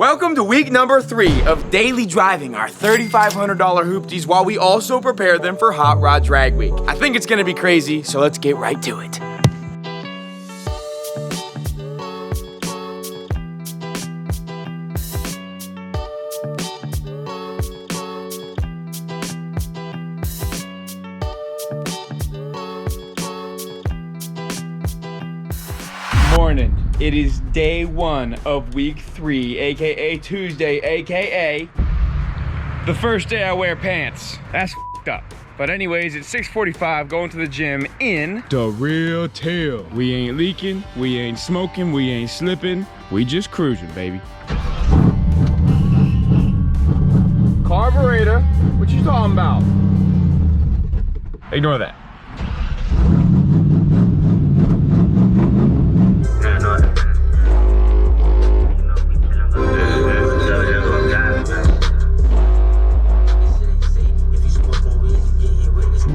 Welcome to week number 3 of daily driving our $3,500 hoopties while we also prepare them for Hot Rod Drag Week. I think it's gonna be crazy, so let's get right to it. Morning. It is day 1 of week 3, aka Tuesday, aka the first day I wear pants. That's f***ed up. But anyways, it's 6:45, going to the gym in the real tail. We ain't leaking, we ain't smoking, we ain't slipping, we just cruising, baby. Carburetor, what you talking about? Ignore that.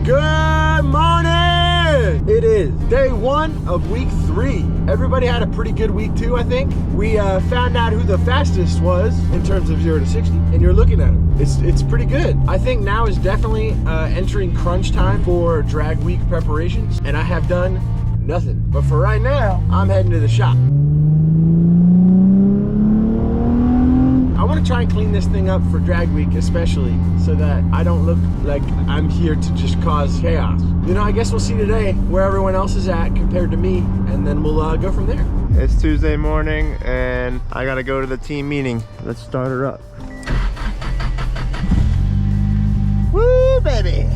Good morning! It is day 1 of week 3. Everybody had a pretty good week too, I think. We found out who the fastest was in terms of 0 to 60, and you're looking at him. It's pretty good. I think now is definitely entering crunch time for drag week preparations, and I have done nothing. But for right now, I'm heading to the shop. I want to try and clean this thing up for drag week, especially so that I don't look like I'm here to just cause chaos. You know, I guess we'll see today where everyone else is at compared to me, and then we'll go from there. It's Tuesday morning and I gotta go to the team meeting. Let's start her up. Woo, baby.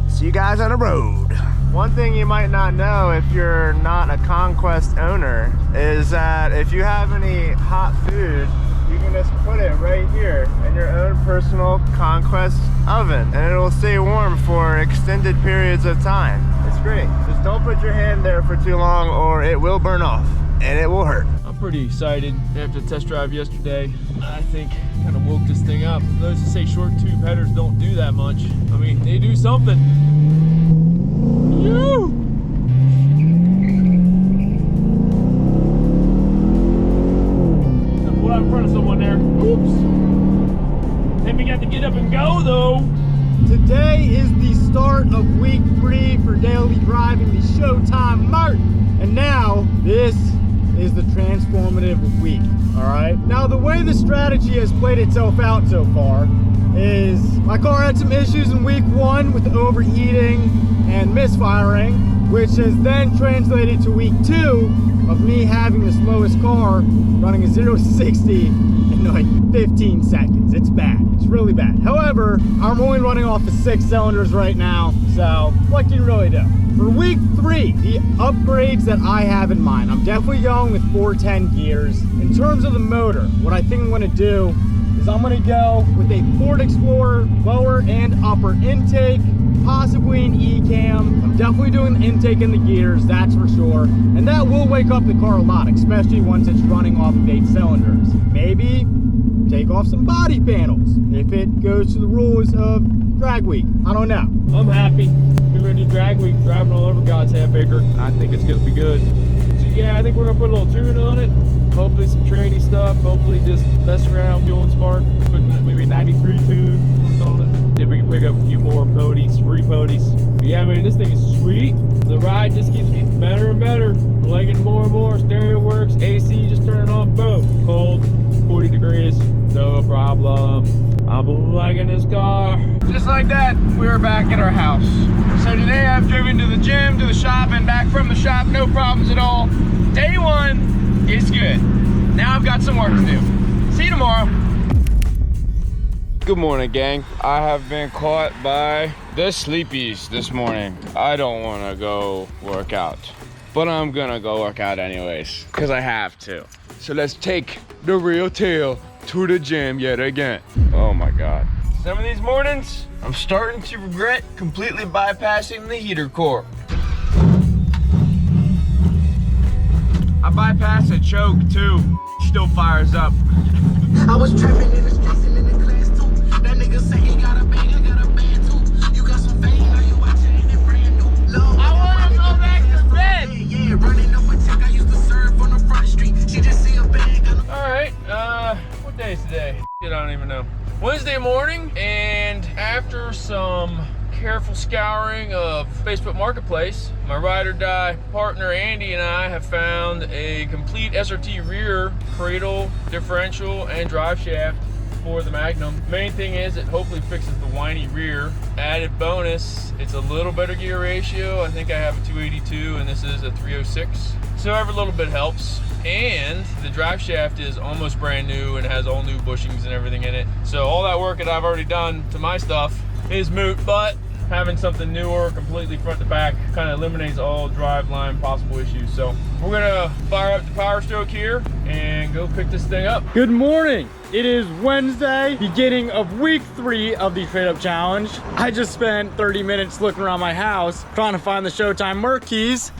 See you guys on the road. One thing you might not know if you're not a Conquest owner is that if you have any hot food, you can just put it right here in your own personal Conquest oven and it'll stay warm for extended periods of time. It's great. Just don't put your hand there for too long or it will burn off and it will hurt. I'm pretty excited after the test drive yesterday. I think kind of woke this thing up. Those who say short tube headers don't do that much, I mean, they do something. Yoo! Out in front of someone there. Oops. Then we got to get up and go though. Today is the start of week 3 for daily driving, the Showtime Mart. And now this is the transformative week. Alright. Now the way the strategy has played itself out so far is my car had some issues in week 1 with overheating and misfiring, which has then translated to week 2 of me having the slowest car running a 0 to 60 in like 15 seconds. It's bad. It's really bad. However, I'm only running off of 6 cylinders right now, so what can you really do? For week 3, the upgrades that I have in mind, I'm definitely going with 410 gears. In terms of the motor, what I think I'm going to do is I'm going to go with a Ford Explorer lower and upper intake, possibly an E-cam. I'm definitely doing the intake and the gears, that's for sure. And that will wake up the car a lot, especially once it's running off of 8 cylinders. Maybe take off some body panels if it goes to the rules of drag week. I don't know. I'm happy. We're gonna do drag week, driving all over God's half acre. I think it's gonna be good. So yeah, I think we're gonna put a little tune on it. Hopefully some trainy stuff. Hopefully just mess around, fuel spark. Put maybe 93 tune on it. Then we can pick up a few more podies, free podies. But yeah, I mean, this thing is sweet. The ride just keeps getting better and better. Liking more and more. Stereo works. AC just turning on. Boom. Cold. 40 degrees. No problem. I'm liking this car. Just like that, we're back at our house. So today I've driven to the gym, to the shop, and back from the shop, no problems at all. Day 1 is good. Now I've got some work to do. See you tomorrow. Good morning, gang. I have been caught by the sleepies this morning. I don't want to go work out, but I'm gonna go work out anyways, because I have to. So let's take the real tail to the gym yet again. Oh my God. Some of these mornings, I'm starting to regret completely bypassing the heater core. I bypassed a choke too. Still fires up. I was trapping in the streets and in the class too. That nigga say he got a bag, I got a bag too. You got some fame, now you watching it and brand new. Love, I wanna go back to bed. Yeah, running up a check, I used to serve on the front street. She just see a bag. All right, what day day is today? Shit, I don't even know. Wednesday morning, and after some careful scouring of Facebook Marketplace, my ride or die partner Andy and I have found a complete SRT rear cradle, differential, and drive shaft for the Magnum. Main thing is it hopefully fixes the whiny rear. Added bonus, it's a little better gear ratio. I think I have a 282 and this is a 306. So every little bit helps. And the drive shaft is almost brand new and has all new bushings and everything in it. So all that work that I've already done to my stuff is moot, but having something newer, completely front to back, kind of eliminates all drive line possible issues. So we're gonna fire up the Power Stroke here and go pick this thing up. Good morning. It is Wednesday, beginning of week 3 of the Trade Up Challenge. I just spent 30 minutes looking around my house trying to find the Showtime Merc keys.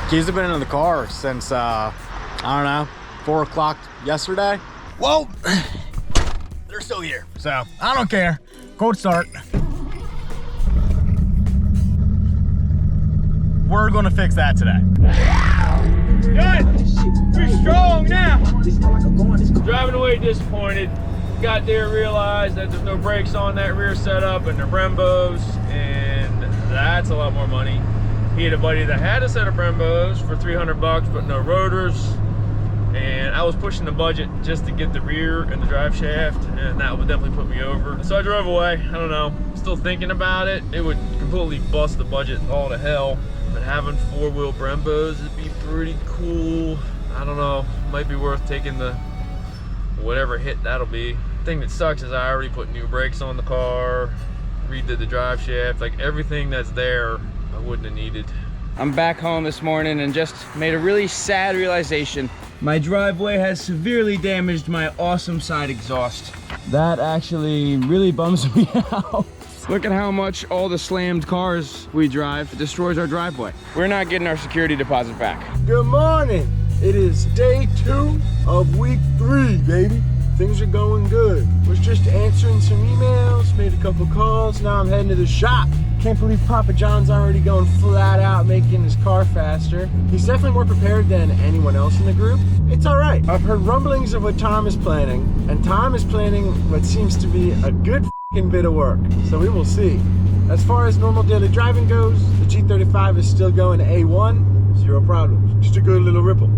Keys have been in the car since, I don't know, 4 o'clock yesterday. Well, they're still here, so I don't care. Cold start. We're gonna fix that today. Good! We're strong now! Driving away disappointed. Got there, realized that there's no brakes on that rear setup and the Brembos, and that's a lot more money. He had a buddy that had a set of Brembos for 300 bucks, but no rotors. And I was pushing the budget just to get the rear and the drive shaft, and that would definitely put me over. So I drove away. I don't know, still thinking about it. It would completely bust the budget all to hell. But having 4-wheel Brembos would be pretty cool. I don't know, might be worth taking the whatever hit that'll be. The thing that sucks is I already put new brakes on the car, redid the drive shaft, like everything that's there I wouldn't have needed. I'm back home this morning and just made a really sad realization. My driveway has severely damaged my awesome side exhaust. That actually really bums me out. Look at how much all the slammed cars we drive destroys our driveway. We're not getting our security deposit back. Good morning. It is day 2 of week 3, baby. Things are going good. Was just answering some emails, made a couple calls. Now I'm heading to the shop. Can't believe Papa John's already going flat out making his car faster. He's definitely more prepared than anyone else in the group. It's all right. I've heard rumblings of what Tom is planning, and Tom is planning what seems to be a good bit of work. So we will see. As far as normal daily driving goes, the G35 is still going to A1, 0 problems. Just a good little ripple.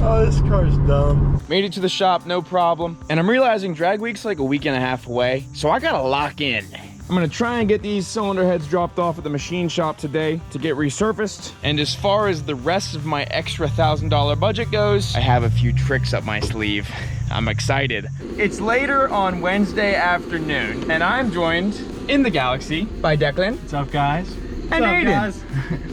Oh, this car's dumb. Made it to the shop, no problem. And I'm realizing drag week's like a week and a half away, so I gotta lock in. I'm gonna try and get these cylinder heads dropped off at the machine shop today to get resurfaced. And as far as the rest of my extra $1,000 budget goes, I have a few tricks up my sleeve. I'm excited. It's later on Wednesday afternoon, and I'm joined in the Galaxy by Declan. What's up, guys? And Aiden.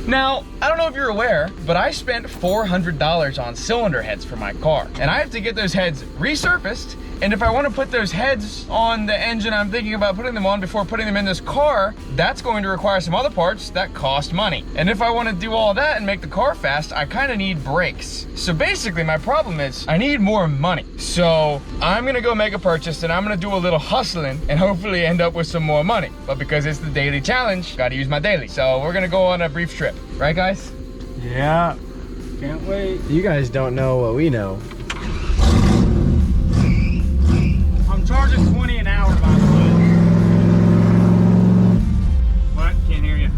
Now, I don't know if you're aware, but I spent $400 on cylinder heads for my car. And I have to get those heads resurfaced. And if I want to put those heads on the engine I'm thinking about putting them on before putting them in this car, that's going to require some other parts that cost money. And if I want to do all that and make the car fast, I kind of need brakes. So basically my problem is I need more money. So I'm going to go make a purchase and I'm going to do a little hustling and hopefully end up with some more money. But because it's the daily challenge, got to use my daily. So we're going to go on a brief trip. Right, guys? Yeah. Can't wait. You guys don't know what we know. I'm charging 20 an hour, by the way. What? Can't hear you.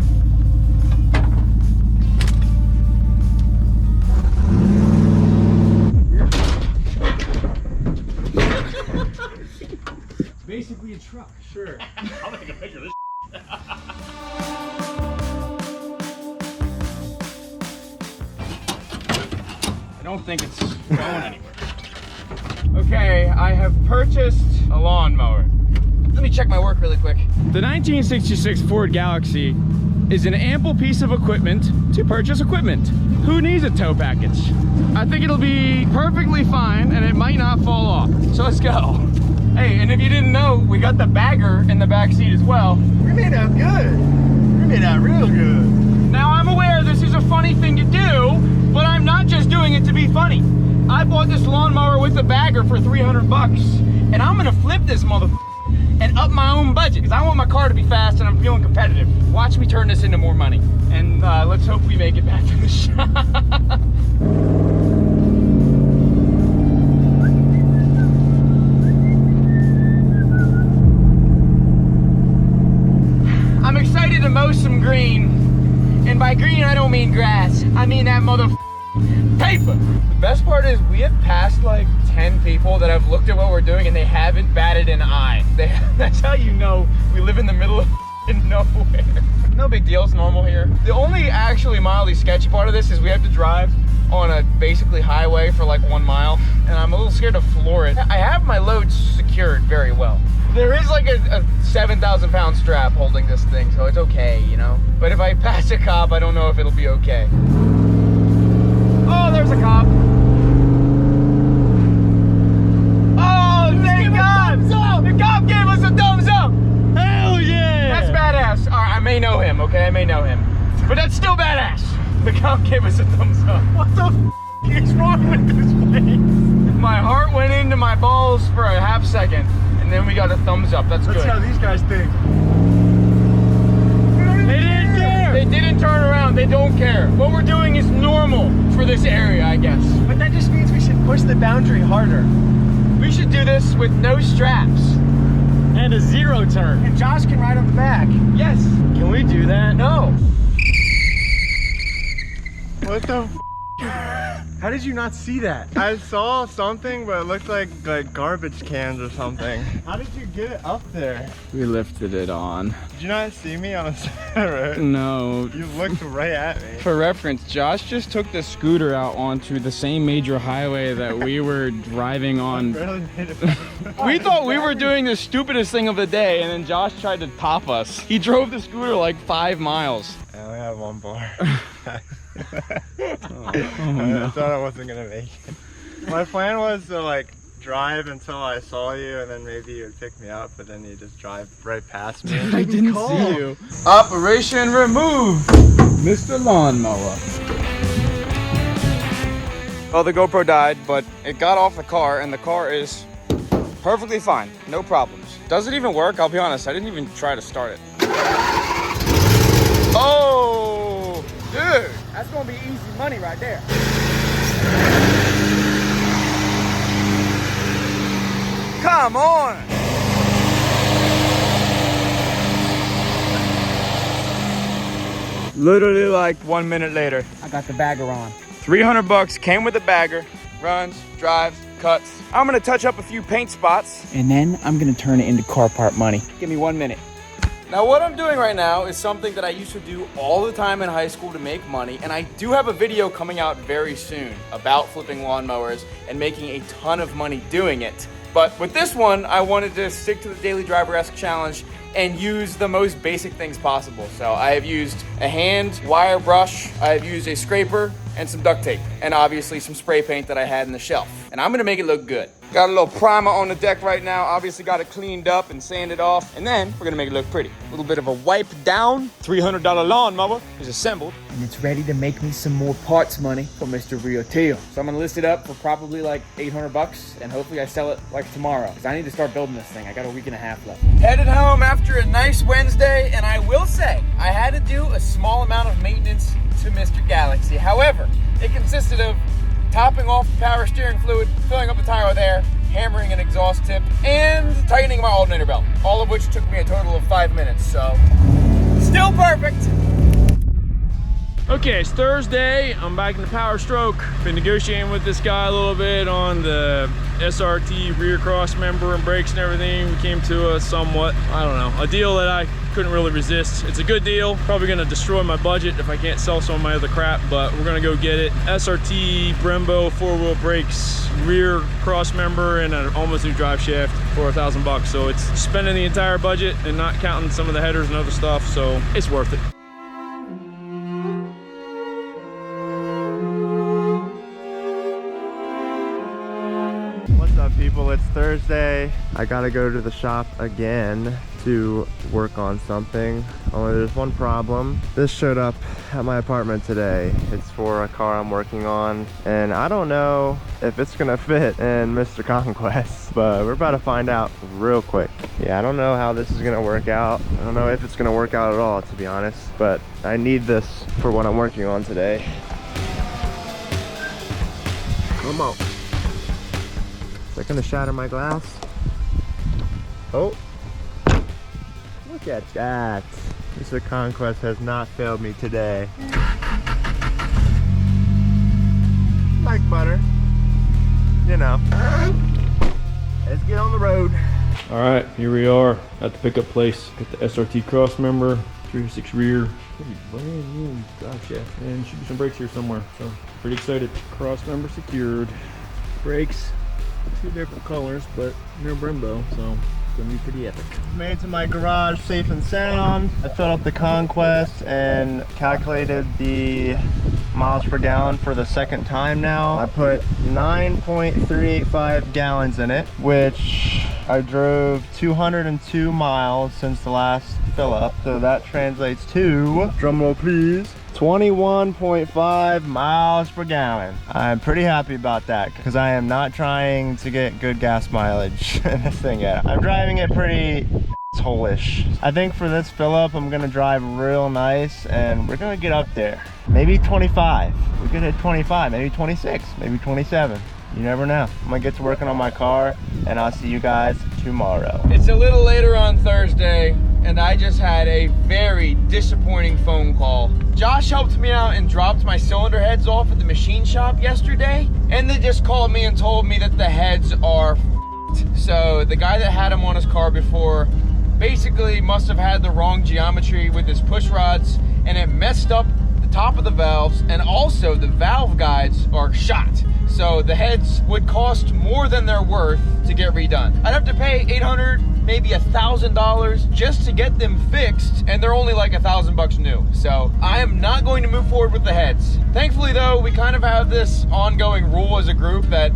Basically a truck. Sure. I'll take a picture of this. I don't think it's going anywhere. Okay, I have purchased a lawnmower. Let me check my work really quick. The 1966 Ford Galaxy is an ample piece of equipment to purchase equipment. Who needs a tow package? I think it'll be perfectly fine and it might not fall off. So let's go. Hey, and if you didn't know, we got the bagger in the back seat as well. We made out good. We made out real good. Now I'm aware this is a funny thing to do, but I'm not just doing it to be funny. I bought this lawnmower with the bagger for 300 bucks, and I'm gonna flip this motherfucker and up my own budget because I want my car to be fast and I'm feeling competitive. Watch me turn this into more money, and let's hope we make it back to the shop. I'm excited to mow some green, and by green I don't mean grass, I mean that paper. The best part is we have passed like 10 people that have looked at what we're doing and they haven't batted an eye. That's how you know we live in the middle of nowhere. No big deal, it's normal here. The only actually mildly sketchy part of this is we have to drive on a basically highway for like 1 mile, and I'm a little scared to floor it. I have my load secured very well. There is like a 7,000 pound strap holding this thing, so it's okay, you know? But if I pass a cop, I don't know if it'll be okay. Oh, there's a cop. Oh, thank God! The cop gave us a thumbs up! Hell yeah! That's badass. All right, I may know him, okay? I may know him. But that's still badass. The cop gave us a thumbs up. What the f is wrong with this place? My heart went into my balls for a half second, and then we got a thumbs up. That's good. That's how these guys think. They didn't care. They didn't turn around. They don't care. What we're doing is normal for this area, I guess. But that just means we should push the boundary harder. We should do this with no straps. And a 0 turn. And Josh can ride on the back. Yes. Can we do that? No. What the f? How did you not see that? I saw something, but it looked like garbage cans or something. How did you get it up there? We lifted it on. Did you not see me on the side of the road? No. You looked right at me. For reference, Josh just took the scooter out onto the same major highway that we were driving on. We thought we were doing the stupidest thing of the day, and then Josh tried to top us. He drove the scooter like 5 miles. I only have 1 bar. Oh, I thought I wasn't gonna make it. My plan was to like drive until I saw you, and then maybe you would pick me up, but then you just drive right past me. I didn't see you. Operation Remove, Mr. Lawnmower. Well, the GoPro died, but it got off the car, and the car is perfectly fine. No problems. Does it even work? I'll be honest, I didn't even try to start it. Oh, dude. That's gonna be easy money right there. Come on! Literally like 1 minute later. I got the bagger on. 300 bucks, came with a bagger, runs, drives, cuts. I'm gonna touch up a few paint spots. And then I'm gonna turn it into car part money. Give me 1 minute. Now what I'm doing right now is something that I used to do all the time in high school to make money, and I do have a video coming out very soon about flipping lawnmowers and making a ton of money doing it. But with this one, I wanted to stick to the Daily Driver-esque challenge and use the most basic things possible. So I have used a hand wire brush, I have used a scraper, and some duct tape, and obviously some spray paint that I had in the shelf. And I'm gonna make it look good. Got a little primer on the deck right now, obviously got it cleaned up and sanded off, and then we're gonna make it look pretty. A little bit of a wipe down, $300 lawnmower is assembled. And it's ready to make me some more parts money for Mr. Real Teal. So I'm gonna list it up for probably like 800 bucks, and hopefully I sell it like tomorrow, because I need to start building this thing. I got a week and a half left. Headed home after a nice Wednesday, and I will say, I had to do a small amount of maintenance to Mr. Galaxy. However, it consisted of topping off the power steering fluid, filling up the tire with air, hammering an exhaust tip, and tightening my alternator belt. All of which took me a total of 5 minutes, so still perfect. Okay, it's Thursday. I'm back in the Power Stroke. Been negotiating with this guy a little bit on the SRT rear cross member and brakes and everything. We came to a somewhat, I don't know, a deal that I couldn't really resist. It's a good deal. Probably gonna destroy my budget if I can't sell some of my other crap, but we're gonna go get it. SRT Brembo 4-wheel brakes, rear cross member, and an almost new drive shaft for $1,000 bucks. So it's spending the entire budget and not counting some of the headers and other stuff, so it's worth it. What's up, people? it's Thursday. I gotta go to the shop again to work on something. Only there's one problem. This showed up at my apartment today. It's for a car I'm working on, and I don't know if it's gonna fit in Mr. Conquest, but we're about to find out real quick. Yeah, I don't know how this is gonna work out. I don't know if it's gonna work out at all, to be honest, but I need this for what I'm working on today. Come on. Is that gonna shatter my glass? Oh. Look at that. Mr. Conquest has not failed me today. Like butter. You know. Let's get on the road. All right, here we are at the pickup place. Got the SRT cross member, 306 rear. Pretty brand new drive shaft. And should be some brakes here somewhere. So pretty excited. Cross member secured. Brakes, two different colors, but they're Brembo, so it's gonna be pretty epic. Made it to my garage safe and sound. I filled up the Conquest and calculated the miles per gallon for the second time now. I put 9.385 gallons in it, which I drove 202 miles since the last fill up. So that translates to, drumroll please, 21.5 miles per gallon. I'm pretty happy about that because I am not trying to get good gas mileage in this thing yet. I'm driving it pretty hole-ish. I think for this fill up, I'm gonna drive real nice and we're gonna get up there. Maybe 25. We could hit 25, maybe 26, maybe 27. You never know. I'm gonna get to working on my car and I'll see you guys tomorrow. It's a little later on Thursday and I just had a very disappointing phone call. Josh helped me out and dropped my cylinder heads off at the machine shop yesterday, and they just called me and told me that the heads are f***ed. So the guy that had them on his car before basically must have had the wrong geometry with his push rods, and it messed up the top of the valves, and also the valve guides are shot. So the heads would cost more than they're worth to get redone. I'd have to pay $800, maybe $1,000 just to get them fixed, and they're only like $1,000 new. So I am not going to move forward with the heads. Thankfully though, we kind of have this ongoing rule as a group that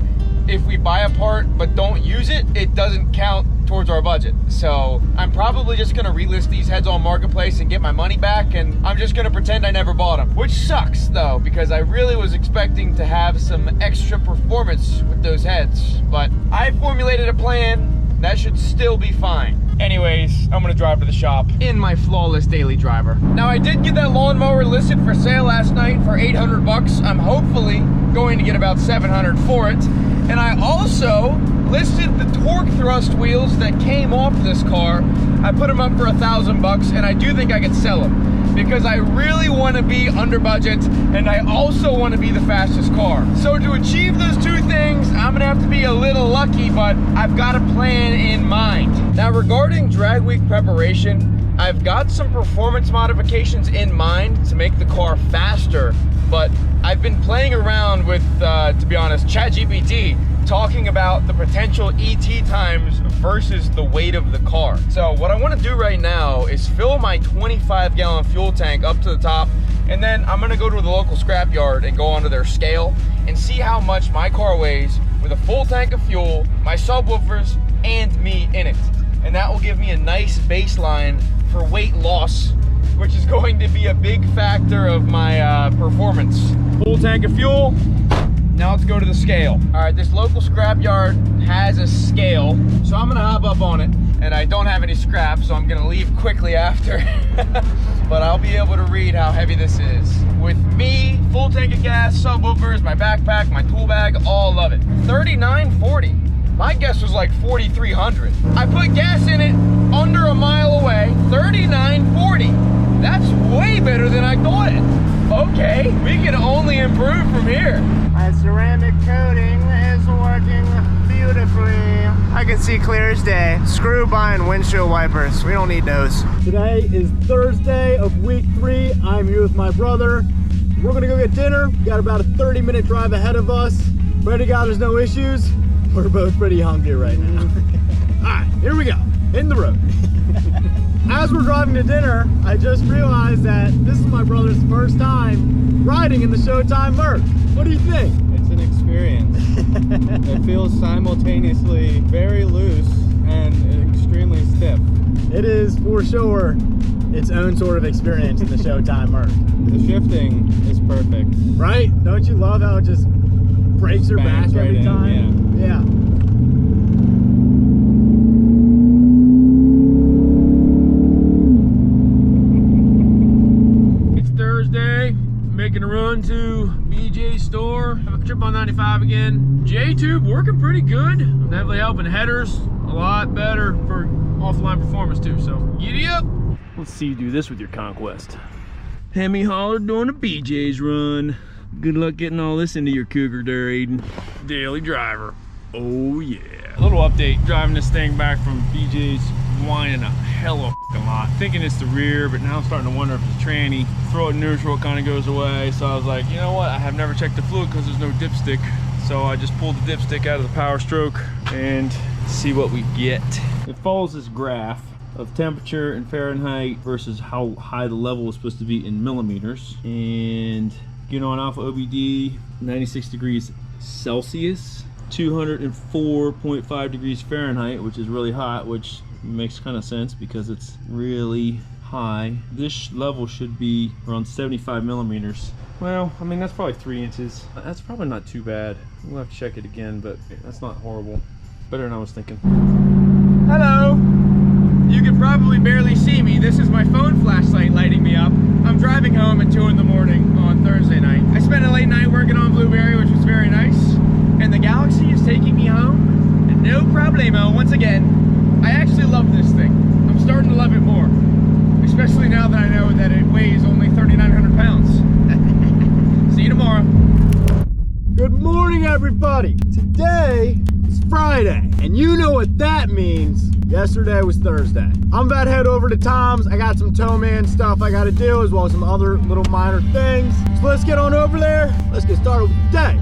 if we buy a part but don't use it, it doesn't count towards our budget. So I'm probably just gonna relist these heads on Marketplace and get my money back, and I'm just gonna pretend I never bought them. Which sucks though, because I really was expecting to have some extra performance with those heads. But I formulated a plan that should still be fine. Anyways, I'm gonna drive to the shop in my flawless daily driver. Now I did get that lawnmower listed for sale last night for $800. I'm hopefully going to get about $700 for it. And I also listed the torque thrust wheels that came off this car. I put them up for $1,000, and I do think I can sell them because I really want to be under budget, and I also want to be the fastest car. So to achieve those two things, I'm gonna have to be a little lucky, but I've got a plan in mind. Now regarding drag week preparation, I've got some performance modifications in mind to make the car faster, but I've been playing around with, to be honest, ChatGPT, talking about the potential ET times versus the weight of the car. So what I want to do right now is fill my 25-gallon fuel tank up to the top, and then I'm gonna go to the local scrapyard and go onto their scale and see how much my car weighs with a full tank of fuel, my subwoofers, and me in it. And that will give me a nice baseline for weight loss, which is going to be a big factor of my performance. Full tank of fuel. Now let's go to the scale. All right, this local scrapyard has a scale, so I'm gonna hop up on it. And I don't have any scrap, so I'm gonna leave quickly after. But I'll be able to read how heavy this is. With me, full tank of gas, subwoofers, my backpack, my tool bag, all of it. 3940. My guess was like 4,300. I put gas in it under a mile away, 3940. That's way better than I thought it. Okay, we can only improve from here. My ceramic coating is working beautifully. I can see clear as day. Screw buying windshield wipers. We don't need those. Today is Thursday of week 3. I'm here with my brother. We're gonna go get dinner. We got about a 30-minute drive ahead of us. Pray to God there's no issues. We're both pretty hungry right now. All right, here we go. Hitting the road. As we're driving to dinner, I just realized that this is my brother's first time riding in the Showtime Merc. What do you think? It's an experience. experience. It feels simultaneously very loose and extremely stiff. It is for sure its own sort of experience in the Showtime Merc. The shifting is perfect. Right? Don't you love how it just breaks her back Bangs right every in, time? Yeah. It's Thursday, making a run to BJ's store. Have a trip on 95 again. J-Tube working pretty good. I'm definitely helping headers a lot better for offline performance too, so giddy up. Let's see you do this with your conquest. Hemi Holler doing a BJ's run. Good luck getting all this into your cougar there, Aiden. Daily driver. Oh yeah. A little update, driving this thing back from BJ's, whining a hell of a lot. Thinking it's the rear, but now I'm starting to wonder if it's tranny. Throw it in neutral, it kind of goes away. So I was like, you know what? I have never checked the fluid because there's no dipstick. So I just pulled the dipstick out of the power stroke and see what we get. It follows this graph of temperature in Fahrenheit versus how high the level is supposed to be in millimeters. And you know, on alpha OBD, 96 degrees Celsius, 204.5 degrees Fahrenheit, which is really hot, which makes kind of sense because it's really high. This level should be around 75 millimeters. Well, I mean, that's probably 3 inches. That's probably not too bad. We'll have to check it again, but that's not horrible. Better than I was thinking. Hello. You can probably barely see me. This is my phone flashlight lighting me up. I'm driving home at 2 in the morning on Thursday night. I spent a late night working on Blueberry, which was very nice. And the Galaxy is taking me home. And no problemo, once again. I actually love this thing. I'm starting to love it more. Especially now that I know that it weighs only 3,900 pounds. See you tomorrow. Good morning, everybody. Today is Friday, and you know what that means. Yesterday was Thursday. I'm about to head over to Tom's. I got some tow man stuff I gotta do, as well as some other little minor things. So let's get on over there. Let's get started with the day.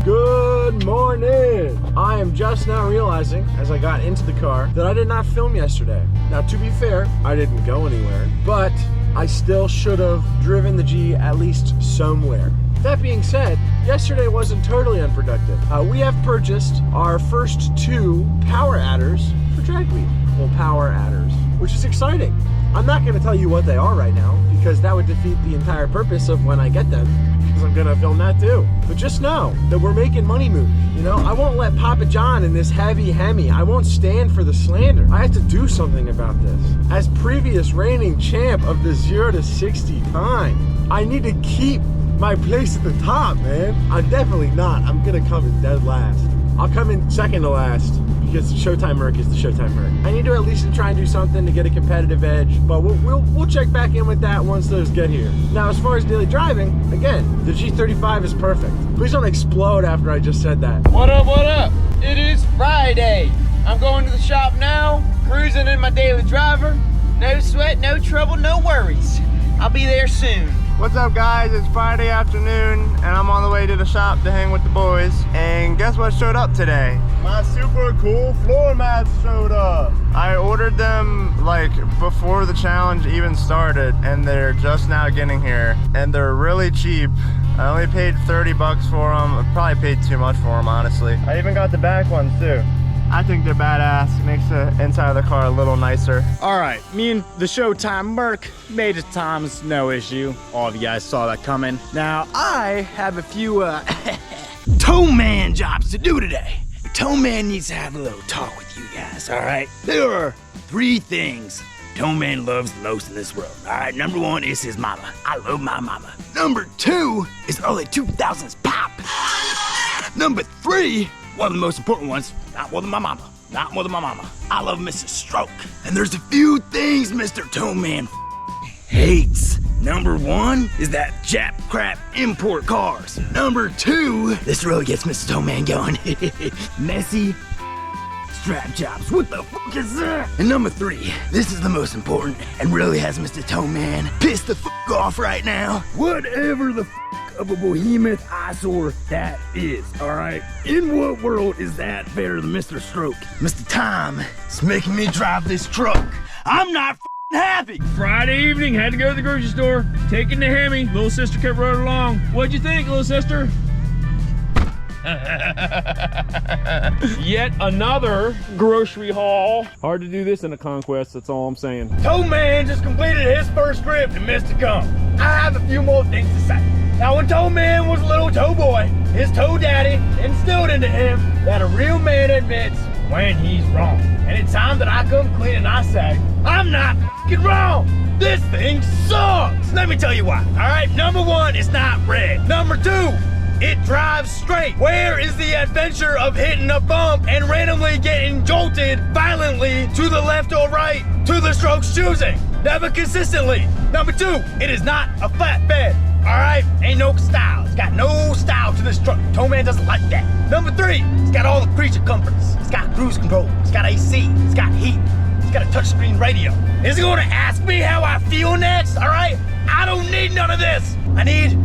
Good morning. I am just now realizing, as I got into the car, that I did not film yesterday. Now, to be fair, I didn't go anywhere, but I still should have driven the G at least somewhere. That being said, yesterday wasn't totally unproductive. We have purchased our first 2 power adders for Drag Week. Well, power adders, which is exciting. I'm not gonna tell you what they are right now, because that would defeat the entire purpose of when I get them, because I'm gonna film that too. But just know that we're making money moves. You know, I won't let Papa John in this heavy Hemi. I won't stand for the slander. I have to do something about this. As previous reigning champ of the 0 to 60 time, I need to keep my place at the top, man. I'm definitely not. I'm gonna come in dead last. I'll come in second to last because the Showtime Merc is the Showtime Merc. I need to at least try and do something to get a competitive edge, but we'll check back in with that once those get here. Now, as far as daily driving, again, the G35 is perfect. Please don't explode after I just said that. What up, what up? It is Friday. I'm going to the shop now, cruising in my daily driver. No sweat, no trouble, no worries. I'll be there soon. What's up, guys? It's Friday afternoon and I'm on the way to the shop to hang with the boys. And guess what showed up today? My super cool floor mats showed up. I ordered them like before the challenge even started and they're just now getting here. And they're really cheap. I only paid 30 bucks for them. I probably paid too much for them, honestly. I even got the back ones too. I think they're badass. Makes the inside of the car a little nicer. All right, me and the Showtime Merc made it to Tom's, no issue. All of you guys saw that coming. Now, I have a few tow man jobs to do today. The tow man needs to have a little talk with you guys, all right? There are 3 things tow man loves the most in this world, all right? Number 1 is his mama. I love my mama. Number 2 is early 2000s pop. Number 3, one of the most important ones, not more than my mama. Not more than my mama. I love Mr. Stroke. And there's a few things Mr. Towman hates. Number 1 is that Jap crap import cars. Number 2, this really gets Mr. Towman going. Messy strap jobs. What the fuck is that? And number 3, this is the most important and really has Mr. Towman pissed the fuck off right now. Whatever the of a behemoth eyesore that is, alright? In what world is that better than Mr. Stroke? Mr. Time is making me drive this truck. I'm not happy. Friday evening, had to go to the grocery store, taking the Hemi. Little sister kept running along. What'd you think, little sister? Yet another grocery haul. Hard to do this in a conquest, that's all I'm saying. Tow Man just completed his first trip to Mr. Come. I have a few more things to say. Now, when Tow Man was a little tow boy, his tow daddy instilled into him that a real man admits when he's wrong. And it's time that I come clean and I say, I'm not f***ing wrong. This thing sucks. Let me tell you why. All right, number one, it's not red. Number two, it drives straight. Where is the adventure of hitting a bump and randomly getting jolted violently to the left or right to the stroke's choosing? Never consistently. Number two, it is not a flatbed. All right, ain't no style. It's got no style to this truck. Tow Man doesn't like that. Number three, it's got all the creature comforts. It's got cruise control. It's got AC. It's got heat. It's got a touchscreen radio. Is it gonna ask me how I feel next? All right, I don't need none of this. I need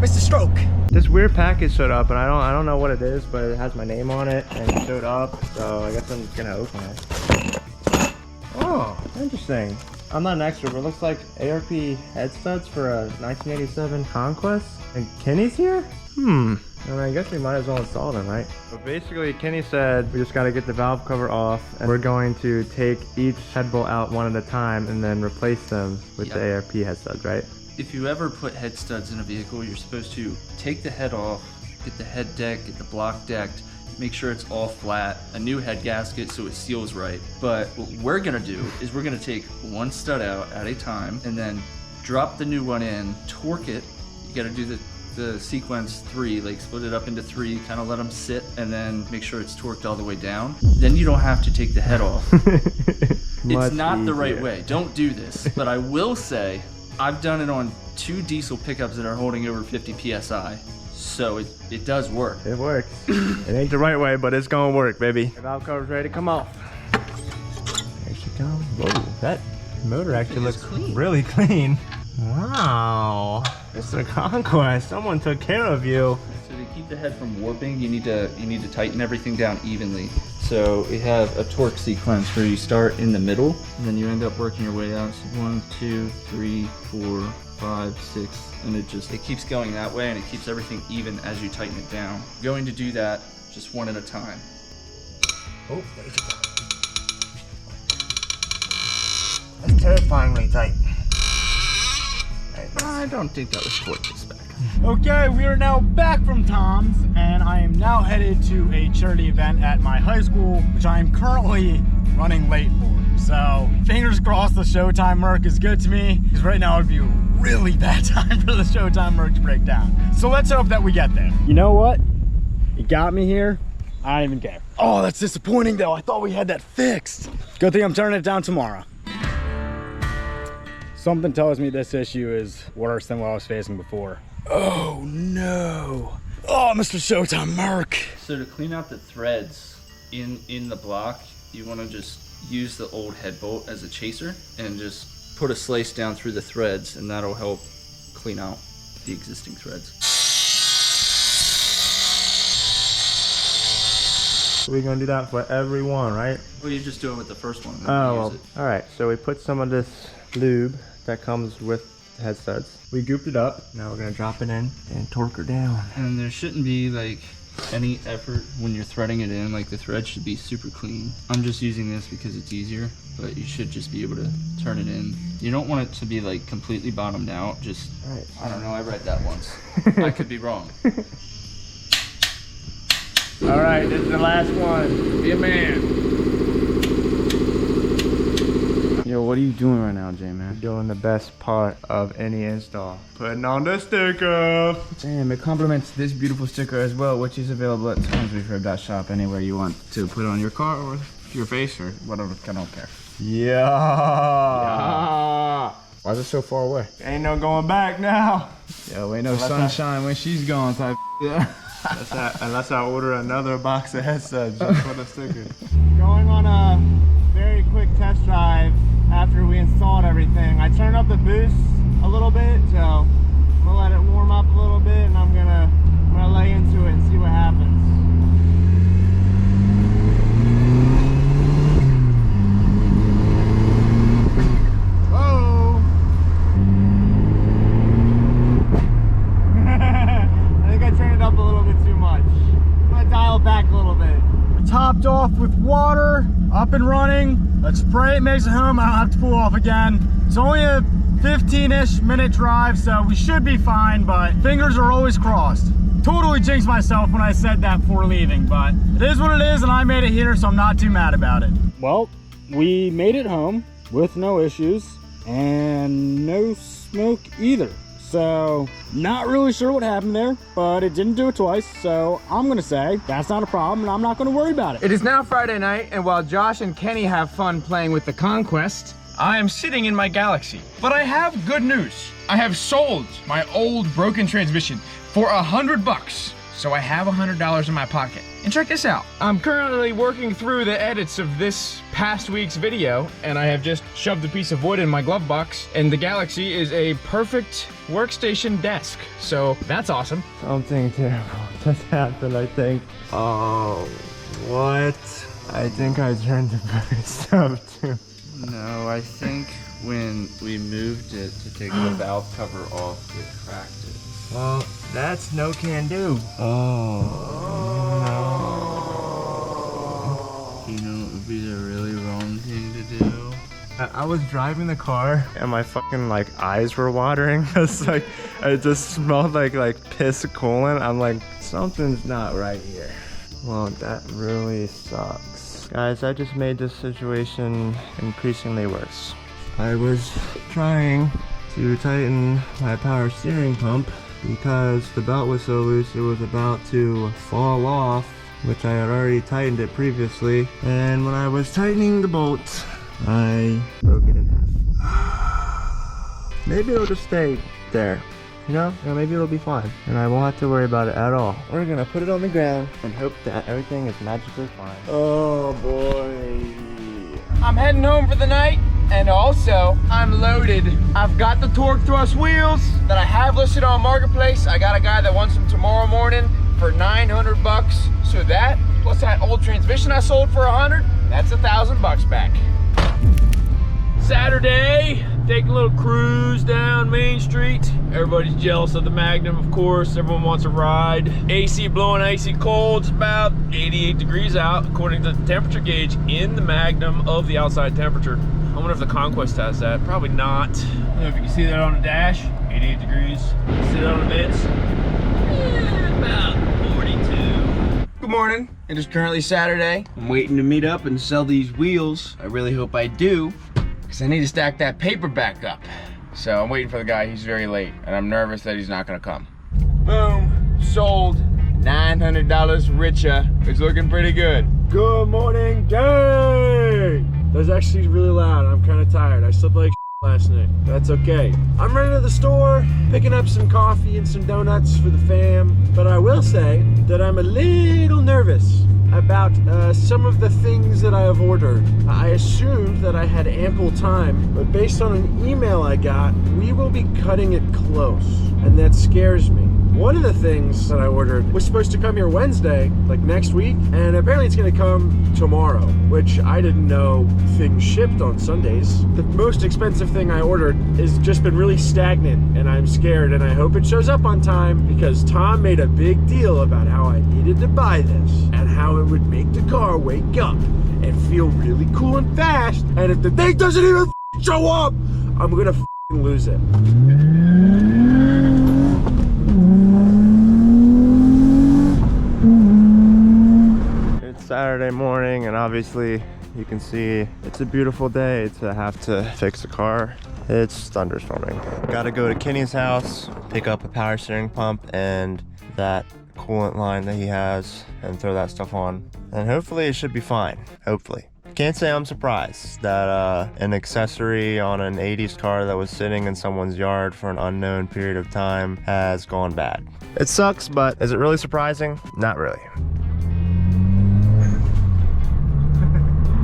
Mr. Stroke. This weird package showed up, and I don't know what it is, but it has my name on it, and it showed up, so I guess I'm gonna open it. Oh, interesting. I'm not an expert, but it looks like ARP head studs for a 1987 Conquest. And Kenny's here? I mean, I guess we might as well install them, right? But basically, Kenny said we just gotta get the valve cover off, and we're going to take each head bolt out one at a time and then replace them with the ARP head studs, right? If you ever put head studs in a vehicle, you're supposed to take the head off, get the head deck, get the block decked, make sure it's all flat, a new head gasket so it seals right. But what we're gonna do is we're gonna take one stud out at a time and then drop the new one in, torque it. You gotta do the sequence 3, like split it up into 3, kind of let them sit, and then make sure it's torqued all the way down. Then you don't have to take the head off. It's not the right way. Don't do this. But I will say, I've done it on 2 diesel pickups that are holding over 50 PSI. So it does work. It works. It ain't the right way, but it's gonna work, baby. The valve cover's ready to come off. There she comes. Whoa, that motor actually looks clean. Really clean. Wow, Mr. Conquest, someone took care of you. So to keep the head from warping, you need to tighten everything down evenly. So we have a torque sequence where you start in the middle, and then you end up working your way out. So 1, 2, 3, 4, 5, 6, and it keeps going that way, and it keeps everything even as you tighten it down. Going to do that just one at a time. Oh, there you go. That's terrifyingly tight. I don't think that was torqued this back. Okay, we are now back from Tom's, and I am now headed to a charity event at my high school, which I am currently running late for. So, fingers crossed the Showtime Merc is good to me, because right now would be a really bad time for the Showtime Merc to break down. So let's hope that we get there. You know what? You got me here. I don't even care. Oh, that's disappointing though. I thought we had that fixed. Good thing I'm turning it down tomorrow. Something tells me this issue is worse than what I was facing before. Oh no. Oh, Mr. Showtime Merc. So to clean out the threads in the block, you want to just use the old head bolt as a chaser and just put a slice down through the threads, and that'll help clean out the existing threads. We're gonna do that for every one, right? Well, you just do it with the first one. Oh, well, all right. So we put some of this lube that comes with head studs. We gooped it up. Now we're gonna drop it in and torque her down. And there shouldn't be like any effort when you're threading it in. Like the thread should be super clean. I'm just using this because it's easier, but you should just be able to turn it in. You don't want it to be like completely bottomed out. Just, Right. I don't know, I read that once. I could be wrong. All right, this is the last one. Be a man. Yo, what are you doing right now, J-Man? Doing the best part of any install. Putting on the sticker. Damn, it complements this beautiful sticker as well, which is available at TomsRefurb.shop anywhere you want to put it on your car or your face or whatever. I don't care. Yeah. Why is it so far away? Ain't no going back now. Yo, ain't no sunshine when she's gone type. Yeah. Unless I order another box of head studs just for the sticker. Going on a very quick test drive after we installed everything. I turned up the boost a little bit, so I'm gonna let it warm up a little bit, and I'm gonna lay into it and see what happens. Whoa! I think I turned it up a little bit too much. and running. Let's pray it makes it home. I don't have to pull off again. It's only a 15-ish minute drive, so we should be fine, but fingers are always crossed. Totally jinxed myself when I said that before leaving, but it is what it is, and I made it here, so I'm not too mad about it. Well, we made it home with no issues and no smoke either. So, not really sure what happened there, but it didn't do it twice, so I'm gonna say that's not a problem, and I'm not gonna worry about it. It is now Friday night, and while Josh and Kenny have fun playing with the Conquest, I am sitting in my Galaxy. But I have good news. I have sold my old broken transmission for $100. So I have $100 in my pocket. And check this out. I'm currently working through the edits of this past week's video, and I have just shoved a piece of wood in my glove box, and the Galaxy is a perfect workstation desk. So that's awesome. Something terrible just happened, I think. Oh, what? I think I turned the boost up too. No, I think when we moved it to take the valve cover off, it cracked it. Well, that's no can do. Oh, no. You know, it would be the really wrong thing to do. I was driving the car and my fucking like eyes were watering. It's like, it just smelled like piss coolant. I'm like, something's not right here. Well, that really sucks. Guys, I just made this situation increasingly worse. I was trying to tighten my power steering pump because the belt was so loose it was about to fall off, which I had already tightened it previously. And when I was tightening the bolt, I broke it in half. Maybe it'll just stay there. You know, maybe it'll be fine, and I won't have to worry about it at all. We're gonna put it on the ground and hope that everything is magically fine. Oh boy. I'm heading home for the night, and also I'm loaded. I've got the torque thrust wheels that I have listed on Marketplace. I got a guy that wants them tomorrow morning for $900. So that, plus that old transmission I sold for $100, that's $1,000 back. Saturday, taking a little cruise down Main Street. Everybody's jealous of the Magnum, of course. Everyone wants a ride. AC blowing icy cold. It's about 88 degrees out, according to the temperature gauge in the Magnum of the outside temperature. I wonder if the Conquest has that. Probably not. I don't know if you can see that on the dash. 88 degrees. See that on the mids? About 42. Good morning. It is currently Saturday. I'm waiting to meet up and sell these wheels. I really hope I do, because I need to stack that paper back up. So I'm waiting for the guy. He's very late, and I'm nervous that he's not gonna come. Boom. Sold. $900 richer. It's looking pretty good. Good morning, gang! That's actually really loud. I'm kind of tired. I slept like last night. That's okay. I'm running to the store, picking up some coffee and some donuts for the fam. But I will say that I'm a little nervous about some of the things that I have ordered. I assumed that I had ample time, but based on an email I got, we will be cutting it close, and that scares me. One of the things that I ordered was supposed to come here Wednesday, like next week, and apparently it's gonna come tomorrow, which I didn't know things shipped on Sundays. The most expensive thing I ordered has just been really stagnant, and I'm scared, and I hope it shows up on time, because Tom made a big deal about how I needed to buy this, and how it would make the car wake up and feel really cool and fast, and if the thing doesn't even show up, I'm gonna lose it. Saturday morning, and obviously you can see it's a beautiful day to have to fix the car. It's thunderstorming. Gotta go to Kenny's house, pick up a power steering pump and that coolant line that he has, and throw that stuff on, and hopefully it should be fine. Hopefully. Can't say I'm surprised that an accessory on an 80s car that was sitting in someone's yard for an unknown period of time has gone bad. It sucks, but is it really surprising? Not really.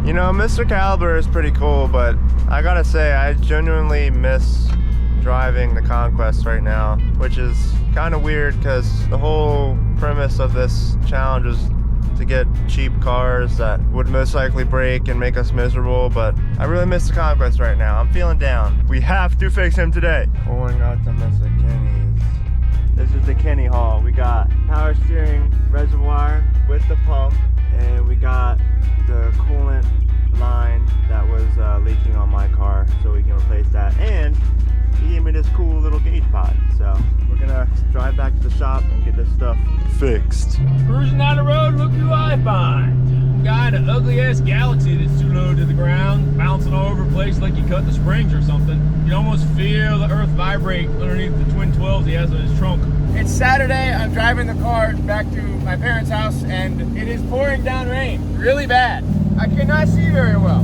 You know, Mr. Caliber is pretty cool, but I gotta say, I genuinely miss driving the Conquest right now, which is kind of weird because the whole premise of this challenge is to get cheap cars that would most likely break and make us miserable, but I really miss the Conquest right now. I'm feeling down. We have to fix him today. Pulling out to Mr. Kenny's. This is the Kenny haul. We got power steering reservoir with the pump, and we got the coolant fixed. Cruising down the road, look who I find. Got an ugly ass Galaxy that's too low to the ground, bouncing all over the place like you cut the springs or something. You almost feel the earth vibrate underneath the twin 12s he has on his trunk. It's Saturday, I'm driving the car back to my parents' house and it is pouring down rain, really bad. I cannot see very well.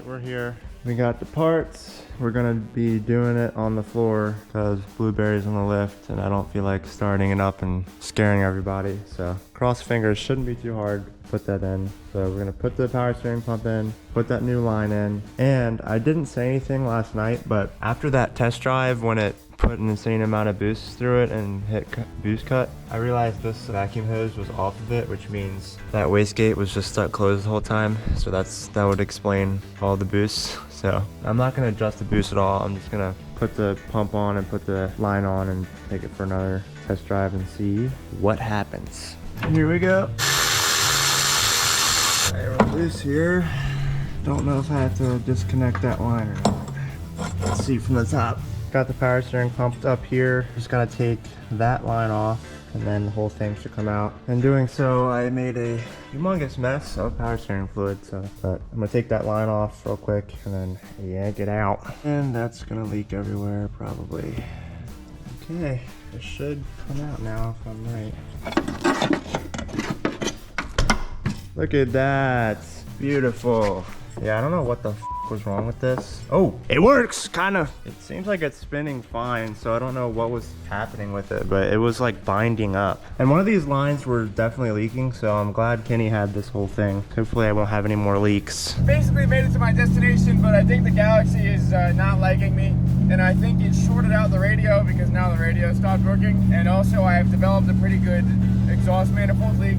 We're here. We got the parts. We're gonna be doing it on the floor because Blueberry's on the lift and I don't feel like starting it up and scaring everybody. So cross fingers, shouldn't be too hard. Put that in. So we're gonna put the power steering pump in, put that new line in. And I didn't say anything last night, but after that test drive when it put an insane amount of boost through it and hit boost cut, I realized this vacuum hose was off of it, which means that wastegate was just stuck closed the whole time. So that would explain all the boosts. So I'm not gonna adjust the boost at all. I'm just gonna put the pump on and put the line on and take it for another test drive and see what happens. Here we go. We're loose here. Don't know if I have to disconnect that line or not. Let's see from the top. Got the power steering pumped up here. Just gotta take that line off and then the whole thing should come out. In doing so, I made a humongous mess of power steering fluid. But I'm gonna take that line off real quick and then yank it out. And that's gonna leak everywhere probably. Okay, it should come out now if I'm right. Look at that, beautiful. Yeah, I don't know what the was wrong with this. Oh, it works, kind of. It seems like it's spinning fine, so I don't know what was happening with it, but it was like binding up. And one of these lines were definitely leaking, so I'm glad Kenny had this whole thing. Hopefully I won't have any more leaks. Basically made it to my destination, but I think the Galaxy is not liking me. And I think it shorted out the radio because now the radio stopped working. And also I have developed a pretty good exhaust manifold leak.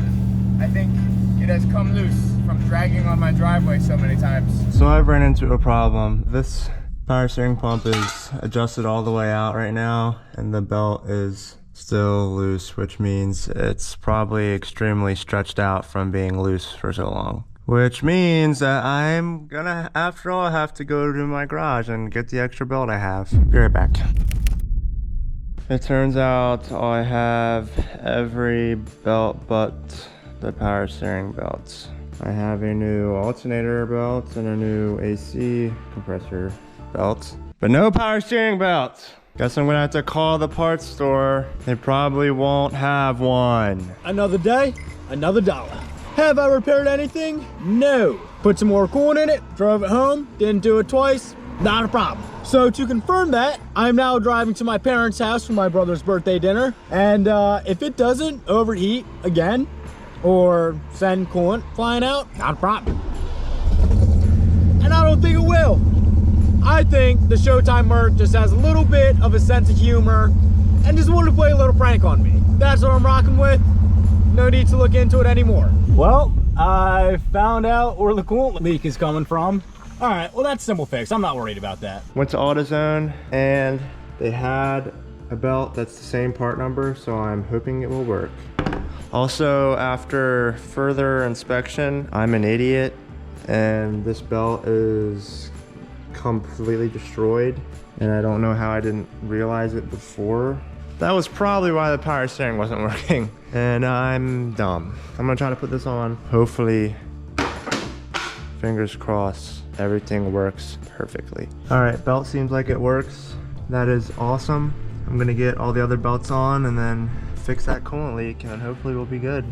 I think it has come loose from dragging on my driveway so many times. So I've ran into a problem. This power steering pump is adjusted all the way out right now and the belt is still loose, which means it's probably extremely stretched out from being loose for so long. Which means that I'm gonna, after all, have to go to my garage and get the extra belt I have. Be right back. It turns out I have every belt but the power steering belts. I have a new alternator belt and a new AC compressor belt, but no power steering belt. Guess I'm gonna have to call the parts store. They probably won't have one. Another day, another dollar. Have I repaired anything? No. Put some more coolant in it, drove it home, didn't do it twice, not a problem. So to confirm that, I'm now driving to my parents' house for my brother's birthday dinner. And if it doesn't overheat again, or send coolant flying out, not a problem. And I don't think it will. I think the Showtime Merc just has a little bit of a sense of humor and just wanted to play a little prank on me. That's what I'm rocking with. No need to look into it anymore. Well, I found out where the coolant leak is coming from. All right, well that's simple fix. I'm not worried about that. Went to AutoZone and they had a belt that's the same part number, so I'm hoping it will work. Also, after further inspection, I'm an idiot and this belt is completely destroyed and I don't know how I didn't realize it before. That was probably why the power steering wasn't working and I'm dumb. I'm gonna try to put this on. Hopefully, fingers crossed, everything works perfectly. All right, belt seems like it works. That is awesome. I'm gonna get all the other belts on and then fix that coolant leak and then hopefully we'll be good.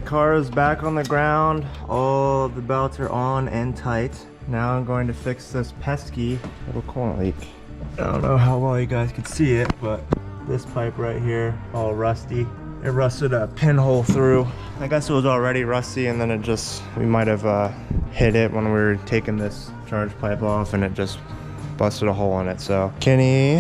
Car is back on the ground. All of the belts are on and tight. Now I'm going to fix this pesky little coolant leak. I don't know how well you guys can see it, but this pipe right here, all rusty. It rusted a pinhole through. I guess it was already rusty and then we might have hit it when we were taking this charge pipe off and it just busted a hole in it. So Kenny,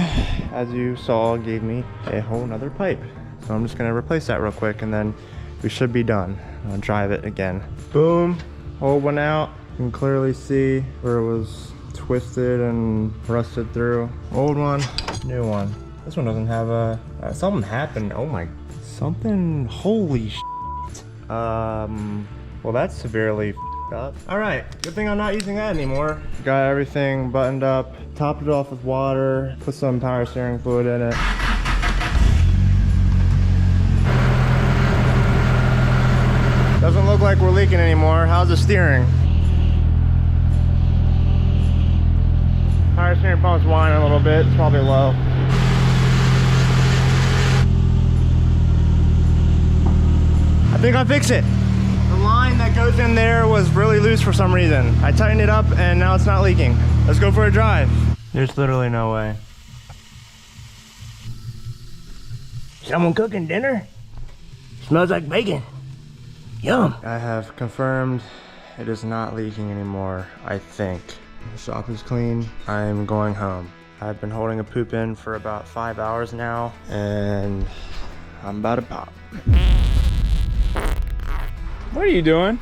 as you saw, gave me a whole nother pipe. So I'm just gonna replace that real quick and then we should be done. I'll drive it again. Boom, hole went out. You can clearly see where it was twisted and rusted through. Old one, new one. This one doesn't have a, something happened. Oh my, something, holy shit. Well that's severely up. All right, good thing I'm not using that anymore. Got everything buttoned up, topped it off with water, put some power steering fluid in it. Doesn't look like we're leaking anymore. How's the steering? Power steering pump's whining a little bit. It's probably low. I think I fixed it. The line that goes in there was really loose for some reason. I tightened it up and now it's not leaking. Let's go for a drive. There's literally no way. Someone cooking dinner? Smells like bacon. Yum. I have confirmed it is not leaking anymore, I think. The shop is clean. I'm going home. I've been holding a poop in for about 5 hours now, and I'm about to pop. What are you doing?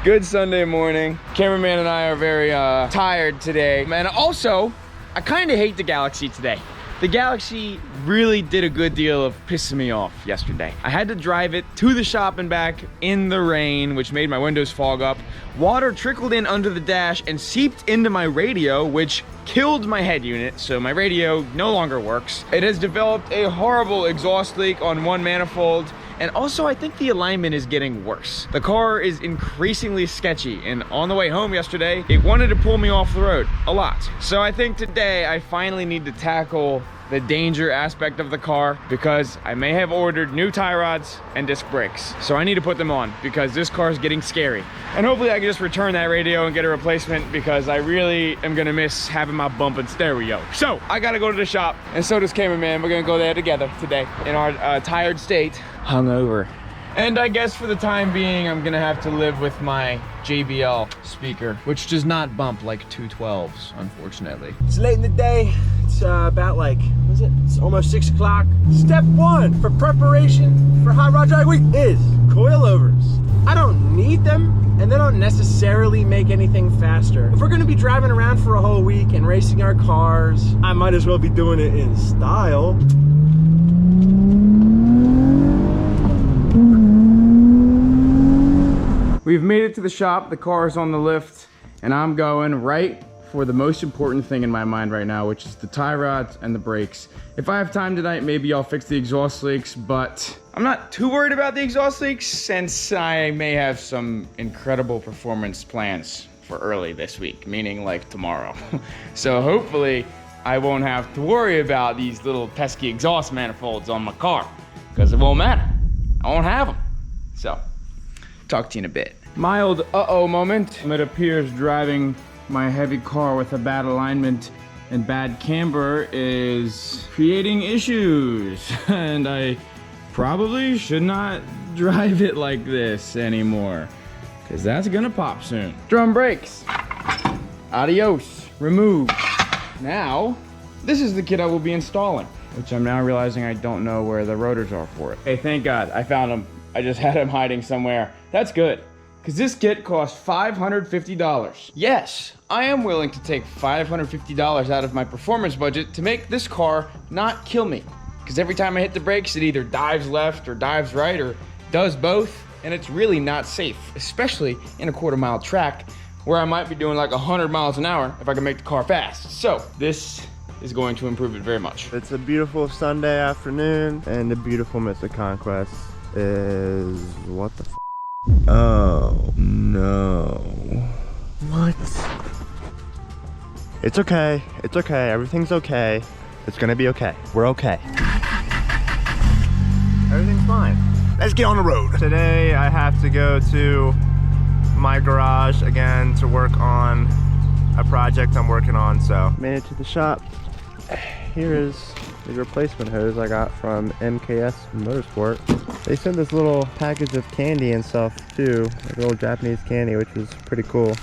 Good Sunday morning. Cameraman and I are very tired today. And also, I kind of hate the Galaxy today. The Galaxy really did a good deal of pissing me off yesterday. I had to drive it to the shop and back in the rain, which made my windows fog up. Water trickled in under the dash and seeped into my radio, which killed my head unit, so my radio no longer works. It has developed a horrible exhaust leak on one manifold, and also I think the alignment is getting worse. The car is increasingly sketchy, and on the way home yesterday, it wanted to pull me off the road a lot. So I think today I finally need to tackle the danger aspect of the car, because I may have ordered new tie rods and disc brakes. So I need to put them on because this car is getting scary. And hopefully I can just return that radio and get a replacement, because I really am gonna miss having my bump and stereo. So I gotta go to the shop, and so does cameraman. We're gonna go there together today in our tired state, hungover. And I guess for the time being, I'm gonna have to live with my JBL speaker, which does not bump like 212s, unfortunately. It's late in the day. It's about like, what is it? It's almost 6 o'clock. Step 1 for preparation for Hot Rod Drag Week is coilovers. I don't need them, and they don't necessarily make anything faster. If we're gonna be driving around for a whole week and racing our cars, I might as well be doing it in style. We've made it to the shop, the car is on the lift, and I'm going right for the most important thing in my mind right now, which is the tie rods and the brakes. If I have time tonight, maybe I'll fix the exhaust leaks, but I'm not too worried about the exhaust leaks since I may have some incredible performance plans for early this week, meaning like tomorrow. So hopefully I won't have to worry about these little pesky exhaust manifolds on my car, because it won't matter. I won't have them. So, talk to you in a bit. Mild uh-oh moment. It appears driving my heavy car with a bad alignment and bad camber is creating issues. And I probably should not drive it like this anymore, because that's gonna pop soon. Drum brakes. Adios. Remove. Now, this is the kit I will be installing, which I'm now realizing I don't know where the rotors are for it. Hey, thank God, I found them. I just had them hiding somewhere. That's good, because this kit costs $550. Yes, I am willing to take $550 out of my performance budget to make this car not kill me. Because every time I hit the brakes, it either dives left or dives right or does both, and it's really not safe, especially in a quarter-mile track where I might be doing like 100 miles an hour if I can make the car fast. So this is going to improve it very much. It's a beautiful Sunday afternoon, and the beautiful Mystic Conquest is what the f. Oh no. What? It's okay. It's okay. Everything's okay. It's gonna be okay. We're okay. Everything's fine. Let's get on the road. Today I have to go to my garage again to work on a project I'm working on, so. Made it to the shop. Here is the replacement hose I got from MKS Motorsport. They sent this little package of candy and stuff too, like a little Japanese candy, which was pretty cool.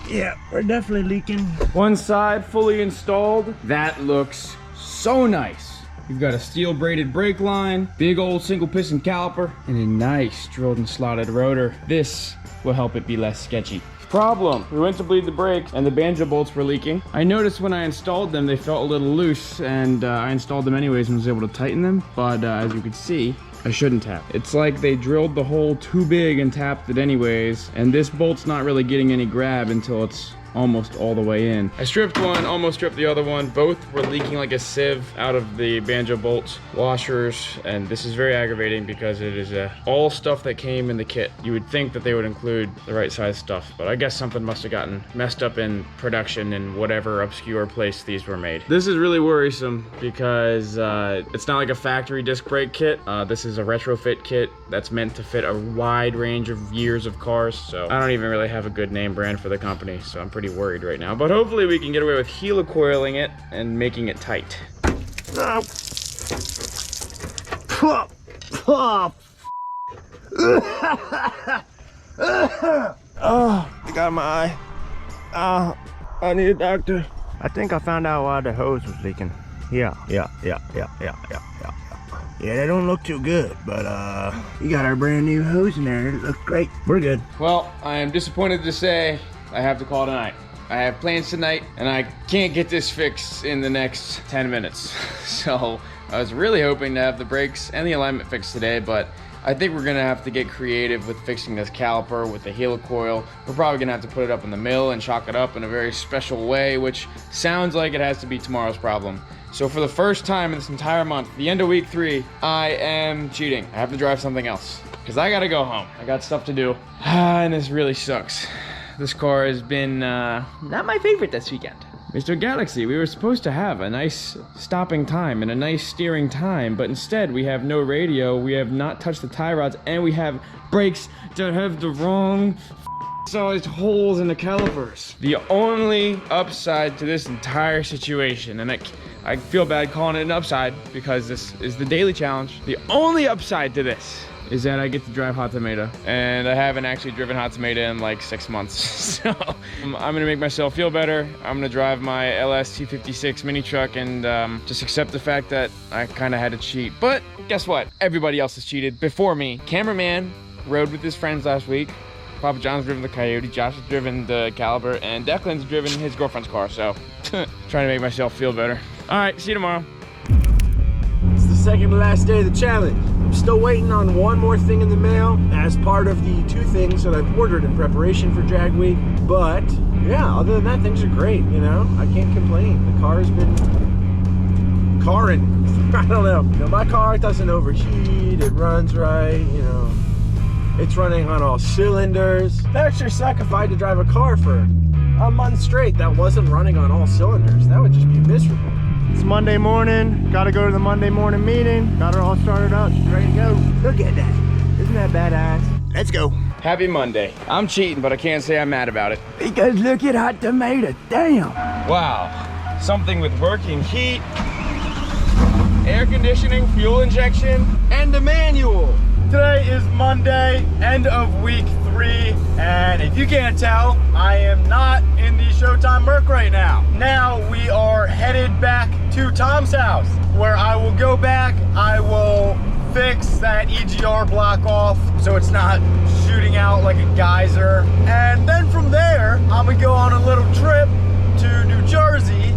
Yeah, we're definitely leaking. One side fully installed. That looks so nice. You've got a steel braided brake line, big old single piston caliper, and a nice drilled and slotted rotor. This will help it be less sketchy. Problem, we went to bleed the brakes and the banjo bolts were leaking. I noticed when I installed them, they felt a little loose, and I installed them anyways and was able to tighten them. But as you can see, I shouldn't have. It's like they drilled the hole too big and tapped it anyways, and this bolt's not really getting any grab until it's almost all the way in. I stripped one, almost stripped the other one. Both were leaking like a sieve out of the banjo bolts, washers, and this is very aggravating because it is all stuff that came in the kit. You would think that they would include the right size stuff, but I guess something must have gotten messed up in production in whatever obscure place these were made. This is really worrisome because it's not like a factory disc brake kit. This is a retrofit kit that's meant to fit a wide range of years of cars, so I don't even really have a good name brand for the company, so I'm pretty worried right now. But hopefully we can get away with helicoiling it and making it tight. Oh, it got my eye. Oh, I need a doctor. I think I found out why the hose was leaking. Yeah. Yeah, they don't look too good, but you got our brand new hose in there. It looks great. We're good. Well, I am disappointed to say I have to call tonight. I have plans tonight, and I can't get this fixed in the next 10 minutes. So I was really hoping to have the brakes and the alignment fixed today, but I think we're gonna have to get creative with fixing this caliper with the helicoil. We're probably gonna have to put it up in the mill and shock it up in a very special way, which sounds like it has to be tomorrow's problem. So for the first time in this entire month, the end of week 3, I am cheating. I have to drive something else because I gotta go home. I got stuff to do, and this really sucks. This car has been not my favorite this weekend. Mr. Galaxy, we were supposed to have a nice stopping time and a nice steering time, but instead we have no radio, we have not touched the tie rods, and we have brakes that have the wrong sized holes in the calipers. The only upside to this entire situation, and I feel bad calling it an upside because this is the daily challenge. The only upside to this is that I get to drive Hot Tomato, and I haven't actually driven Hot Tomato in like 6 months. So I'm gonna make myself feel better. I'm gonna drive my LS 256 mini truck and just accept the fact that I kind of had to cheat. But guess what? Everybody else has cheated before me. Cameraman rode with his friends last week. Papa John's driven the Coyote, Josh has driven the Caliber, and Declan's driven his girlfriend's car, so trying to make myself feel better. All right, see you tomorrow. It's the second to last day of the challenge. I'm still waiting on one more thing in the mail as part of the 2 things that I've ordered in preparation for Drag Week. But yeah, other than that, things are great, you know? I can't complain. The car has been carring. I don't know. You know, my car doesn't overheat, it runs right, you know. It's running on all cylinders. That would sure suck if I had to drive a car for a month straight that wasn't running on all cylinders. That would just be miserable. It's Monday morning. Got to go to the Monday morning meeting. Got her all started up. She's ready to go. Look at that. Isn't that badass? Let's go. Happy Monday. I'm cheating, but I can't say I'm mad about it. Because look at Hot Tomato. Damn. Wow. Something with working heat, air conditioning, fuel injection, And a manual. Today is Monday, end of week 3, and if you can't tell, I am not in the Showtime Merc right now. Now we are headed back to Tom's house, where I will go back, I will fix that EGR block off so it's not shooting out like a geyser. And then from there, I'm gonna go on a little trip to New Jersey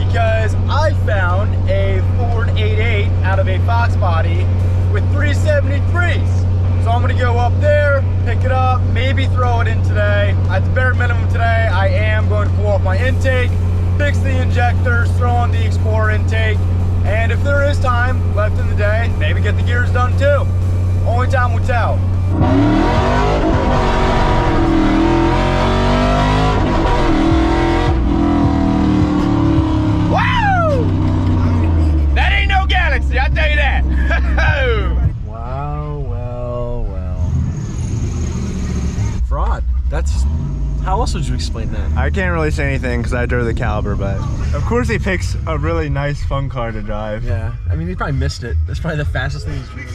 because I found a Ford 88 out of a Fox body with 373s. So I'm gonna go up there, pick it up, maybe throw it in today. At the bare minimum today, I am going to pull off my intake, fix the injectors, throw on the Explorer intake, and if there is time left in the day, maybe get the gears done too. Only time will tell. Woo! That ain't no Galaxy, I'll tell you that. Wow, well. Fraud. That's, how else would you explain that? I can't really say anything because I drove the Caliber, but of course he picks a really nice, fun car to drive. Yeah, I mean, he probably missed it. That's probably the fastest thing he's driven.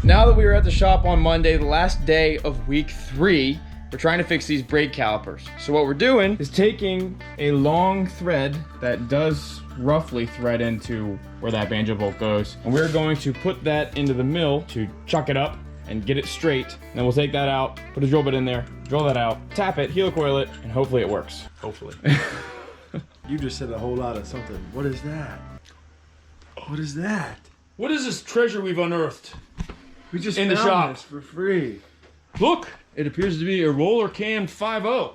Now that we were at the shop on Monday, the last day of week 3, we're trying to fix these brake calipers. So what we're doing is taking a long thread that does roughly thread into where that banjo bolt goes, and we're going to put that into the mill to chuck it up and get it straight. And then we'll take that out, put a drill bit in there, drill that out, tap it, helicoil it, and hopefully it works. Hopefully. You just said a whole lot of something. What is that? What is that? What is this treasure we've unearthed? We just In the found shop. this for free. Look, it appears to be a roller cam 5.0.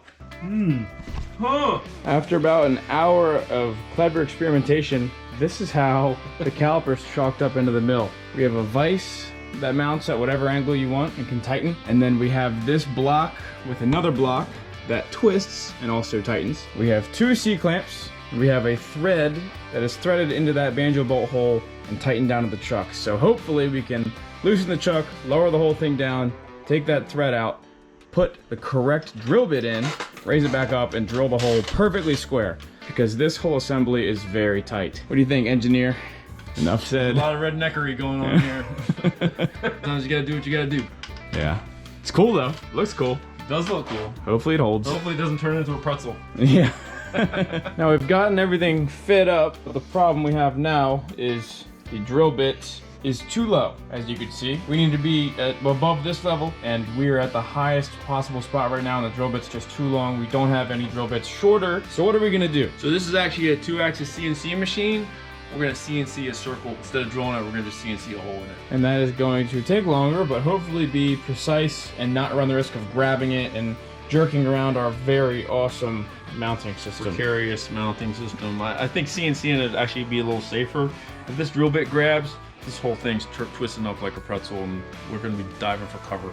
After about an hour of clever experimentation, this is how the caliper's chalked up into the mill. We have a vise that mounts at whatever angle you want and can tighten. And then we have this block with another block that twists and also tightens. We have 2 C-clamps. We have a thread that is threaded into that banjo bolt hole and tightened down to the chuck. So hopefully we can loosen the chuck, lower the whole thing down, take that thread out, put the correct drill bit in, raise it back up, and drill the hole perfectly square, because this whole assembly is very tight. What do you think, engineer? Enough said. A lot of redneck-ery going on here. Sometimes you gotta do what you gotta do. Yeah. It's cool though. Looks cool. It does look cool. Hopefully it holds. Hopefully it doesn't turn into a pretzel. Yeah. Now we've gotten everything fit up, but the problem we have now is the drill bit is too low, as you can see. We need to be above this level, and we're at the highest possible spot right now, and the drill bit's just too long. We don't have any drill bits shorter. So what are we gonna do? So this is actually a 2-axis CNC machine. We're gonna CNC a circle. Instead of drilling it, we're gonna just CNC a hole in it. And that is going to take longer, but hopefully be precise and not run the risk of grabbing it and jerking around our very awesome mounting system. Precarious mounting system. I think CNCing would actually be a little safer. If this drill bit grabs, this whole thing's twisting up like a pretzel, and we're gonna be diving for cover.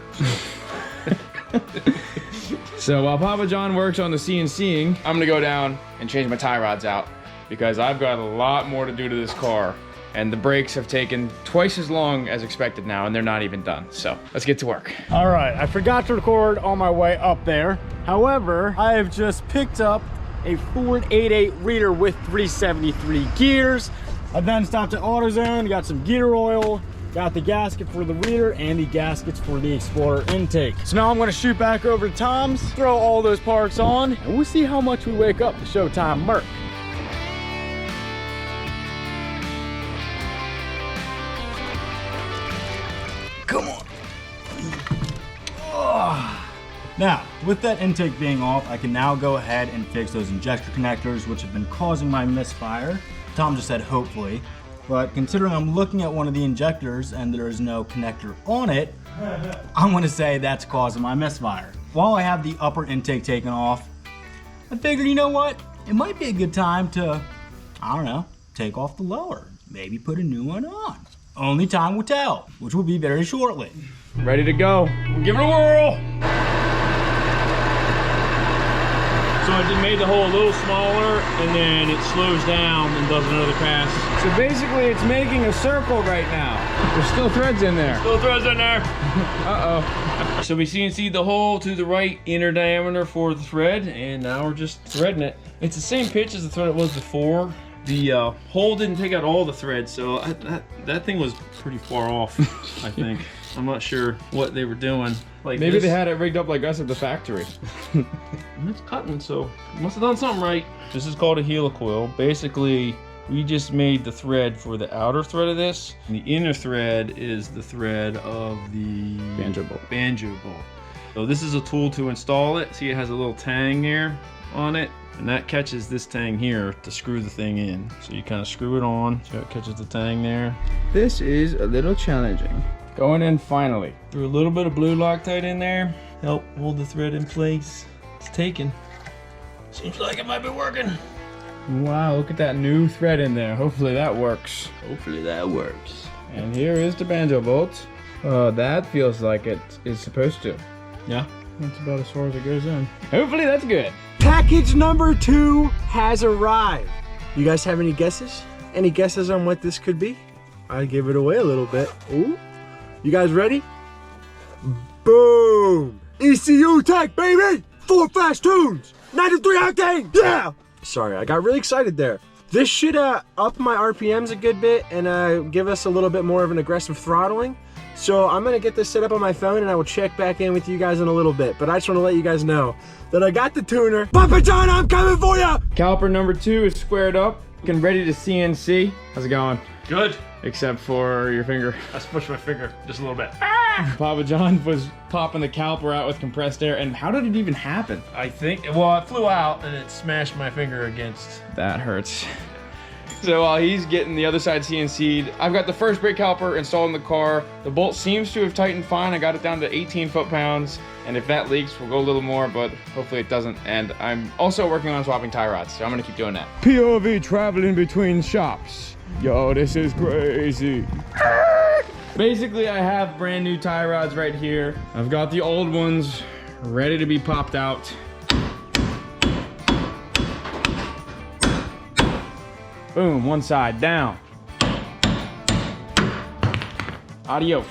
So while Papa John works on the CNCing, I'm gonna go down and change my tie rods out, because I've got a lot more to do to this car, and the brakes have taken twice as long as expected now, and they're not even done. So let's get to work. All right, I forgot to record on my way up there. However, I have just picked up a Ford 88 reader with 373 gears. I then stopped at AutoZone, got some gear oil, got the gasket for the reader and the gaskets for the Explorer intake. So now I'm gonna shoot back over to Tom's, throw all those parts on, and we'll see how much we wake up to Showtime Merc. Come on. Now, with that intake being off, I can now go ahead and fix those injector connectors, which have been causing my misfire. Tom just said hopefully, but considering I'm looking at one of the injectors and there is no connector on it, I'm gonna say that's causing my misfire. While I have the upper intake taken off, I figured, you know what? It might be a good time to, I don't know, take off the lower. Maybe put a new one on. Only time will tell, which will be very shortly. Ready to go. Give it a whirl. So I just made the hole a little smaller, and then it slows down and does another pass. So basically it's making a circle right now. There's still threads in there. Still threads in there. Uh-oh. So we CNC'd the hole to the right inner diameter for the thread, and now we're just threading it. It's the same pitch as the thread it was before. The hole didn't take out all the threads, so that thing was pretty far off, I think. I'm not sure what they were doing. Like Maybe they had it rigged up like us at the factory. It's cutting, so must have done something right. This is called a helicoil. Basically, we just made the thread for the outer thread of this. And the inner thread is the thread of the Banjo bolt. So this is a tool to install it. See, it has a little tang there on it. And that catches this tang here to screw the thing in. So you kind of screw it on, so it catches the tang there. This is a little challenging. Going in finally. Threw a little bit of blue Loctite in there. Help hold the thread in place. It's taking. Seems like it might be working. Wow, look at that new thread in there. Hopefully that works. Hopefully that works. And here is the banjo bolt. That feels like it is supposed to. Yeah. That's about as far as it goes in. Hopefully that's good. Package number 2 has arrived. You guys have any guesses? Any guesses on what this could be? I give it away a little bit. Ooh. You guys ready? Boom! ECU tech, baby! 4 fast tunes! 93 octane! Yeah! Sorry, I got really excited there. This should up my RPMs a good bit and give us a little bit more of an aggressive throttling. So I'm gonna get this set up on my phone and I will check back in with you guys in a little bit. But I just wanna let you guys know that I got the tuner. Papa John, I'm coming for ya! Caliper number 2 is squared up, getting ready to CNC. How's it going? Good. Except for your finger. I just pushed my finger just a little bit. Papa John was popping the caliper out with compressed air, and how did it even happen? I think, well, it flew out and it smashed my finger against. That hurts. So while he's getting the other side CNC'd, I've got the first brake caliper installed in the car. The bolt seems to have tightened fine. I got it down to 18 foot-pounds. And if that leaks, we'll go a little more, but hopefully it doesn't. And I'm also working on swapping tie rods, so I'm gonna keep doing that. POV traveling between shops. Yo, this is crazy. Basically, I have brand new tie rods right here. I've got the old ones ready to be popped out. Boom, one side down. Adios.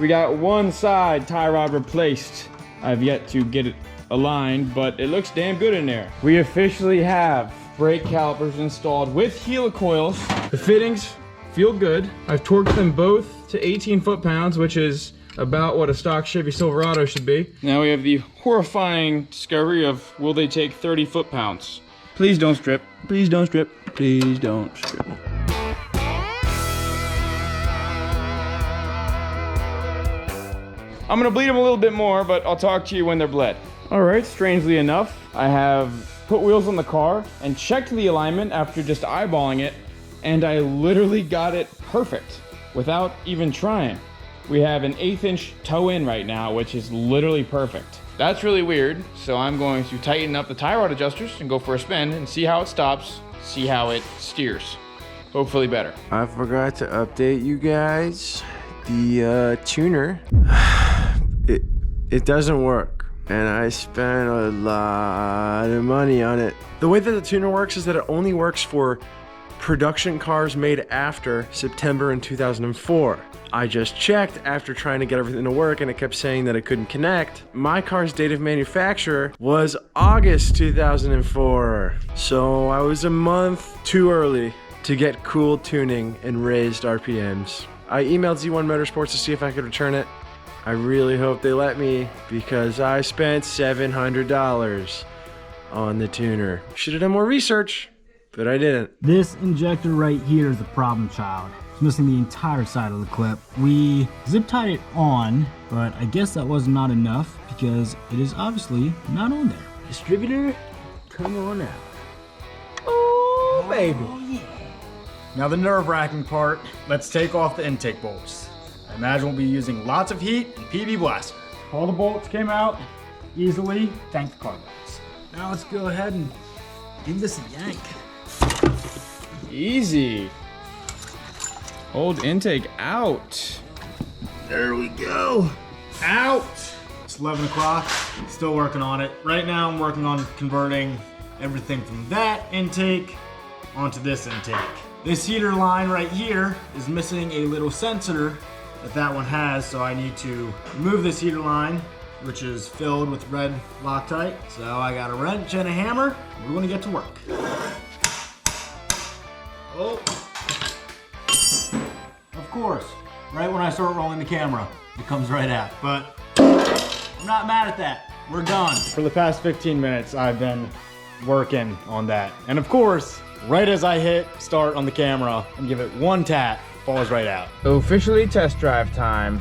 We got one side tie rod replaced. I've yet to get it aligned, but it looks damn good in there. We officially have brake calipers installed with helicoils. The fittings feel good. I've torqued them both to 18 foot-pounds, which is about what a stock Chevy Silverado should be. Now we have the horrifying discovery of, will they take 30 foot-pounds? Please don't strip. Please don't strip. Please don't strip. I'm gonna bleed them a little bit more, but I'll talk to you when they're bled. All right, strangely enough, I have put wheels on the car and checked the alignment after just eyeballing it, and I literally got it perfect without even trying. We have an 1/8 inch toe in right now, which is literally perfect. That's really weird, so I'm going to tighten up the tie rod adjusters and go for a spin and see how it stops, see how it steers. Hopefully better. I forgot to update you guys. The tuner, it doesn't work. And I spent a lot of money on it. The way that the tuner works is that it only works for production cars made after September in 2004. I just checked after trying to get everything to work and it kept saying that it couldn't connect. My car's date of manufacture was August 2004. So I was a month too early to get cool tuning and raised RPMs. I emailed Z1 Motorsports to see if I could return it. I really hope they let me because I spent $700 on the tuner. Should have done more research, but I didn't. This injector right here is the problem child. It's missing the entire side of the clip. We zip tied it on, but I guess that was not enough because it is obviously not on there. Distributor, come on out. Oh, baby. Yeah. Now the nerve-wracking part, let's take off the intake bolts. I imagine we'll be using lots of heat and PB blaster. All the bolts came out easily, thank the car bolts. Now let's go ahead and give this a yank. Easy. Hold intake out. There we go. Out. It's 11 o'clock, still working on it. Right now I'm working on converting everything from that intake onto this intake. This heater line right here is missing a little sensor that one has, so I need to remove this heater line, which is filled with red Loctite. So I got a wrench and a hammer. We're gonna get to work. Oh. Of course, right when I start rolling the camera, it comes right out. But I'm not mad at that. We're done. For the past 15 minutes, I've been working on that. And of course, right as I hit start on the camera and give it one tap, falls right out. Officially test drive time.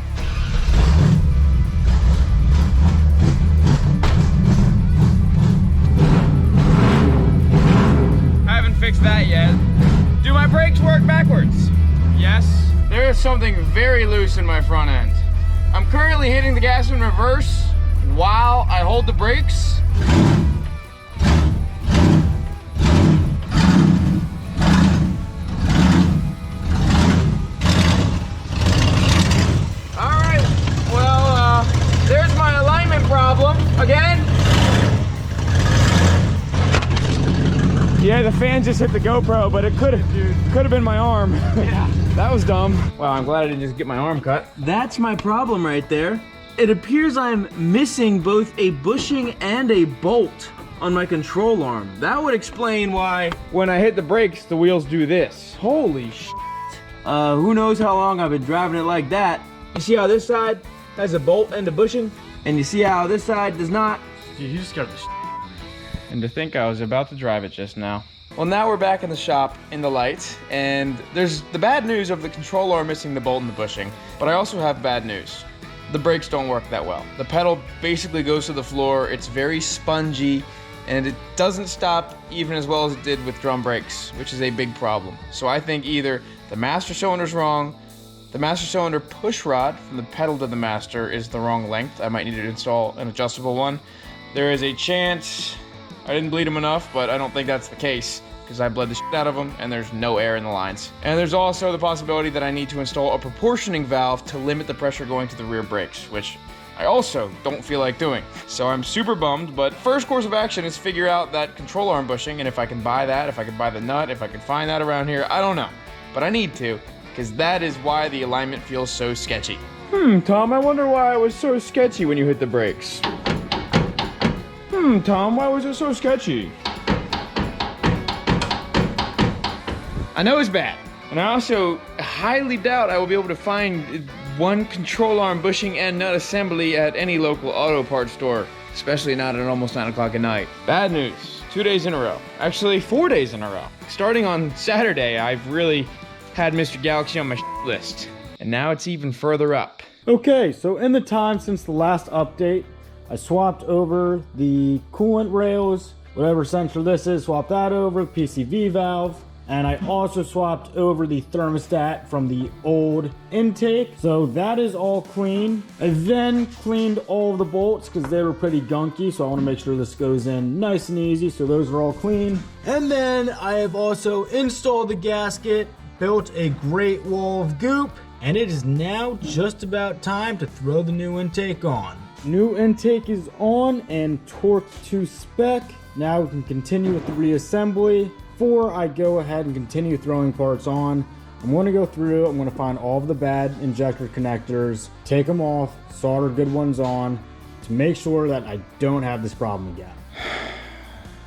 I haven't fixed that yet. Do my brakes work backwards? Yes. There is something very loose in my front end. I'm currently hitting the gas in reverse while I hold the brakes. There's my alignment problem again. Yeah, the fan just hit the GoPro, but it could have been my arm. Yeah. That was dumb. Wow, I'm glad I didn't just get my arm cut. That's my problem right there. It appears I'm missing both a bushing and a bolt on my control arm. That would explain why when I hit the brakes, the wheels do this. Holy shit. Who knows how long I've been driving it like that. You see how this side has a bolt and a bushing, and you see how this side does not? Dude, you just got this. And to think I was about to drive it just now. Well, now we're back in the shop in the light, and there's the bad news of the control arm missing the bolt and the bushing, but I also have bad news. The brakes don't work that well. The pedal basically goes to the floor. It's very spongy, and it doesn't stop even as well as it did with drum brakes, which is a big problem. So I think either the master cylinder's wrong, the master cylinder push rod from the pedal to the master is the wrong length. I might need to install an adjustable one. There is a chance I didn't bleed them enough, but I don't think that's the case because I bled the shit out of them and there's no air in the lines. And there's also the possibility that I need to install a proportioning valve to limit the pressure going to the rear brakes, which I also don't feel like doing. So I'm super bummed, but first course of action is figure out that control arm bushing, and if I can buy that, if I can buy the nut, if I can find that around here, I don't know. But I need to, because that is why the alignment feels so sketchy. Tom, I wonder why it was so sketchy when you hit the brakes. Tom, why was it so sketchy? I know it's bad, and I also highly doubt I will be able to find one control arm bushing and nut assembly at any local auto parts store, especially not at almost 9 o'clock at night. Bad news, 2 days in a row. Actually, 4 days in a row. Starting on Saturday, I've really had Mr. Galaxy on my list, and now it's even further up. Okay, so in the time since the last update, I swapped over the coolant rails, whatever sensor this is, swapped that over, PCV valve, and I also swapped over the thermostat from the old intake. So that is all clean. I then cleaned all of the bolts because they were pretty gunky, so I want to make sure this goes in nice and easy. So those are all clean. And then I have also installed the gasket, built a great wall of goop, and it is now just about time to throw the new intake on. New intake is on and torqued to spec. Now we can continue with the reassembly. Before I go ahead and continue throwing parts on, I'm going to go through, I'm going to find all of the bad injector connectors, take them off, solder good ones on to make sure that I don't have this problem again.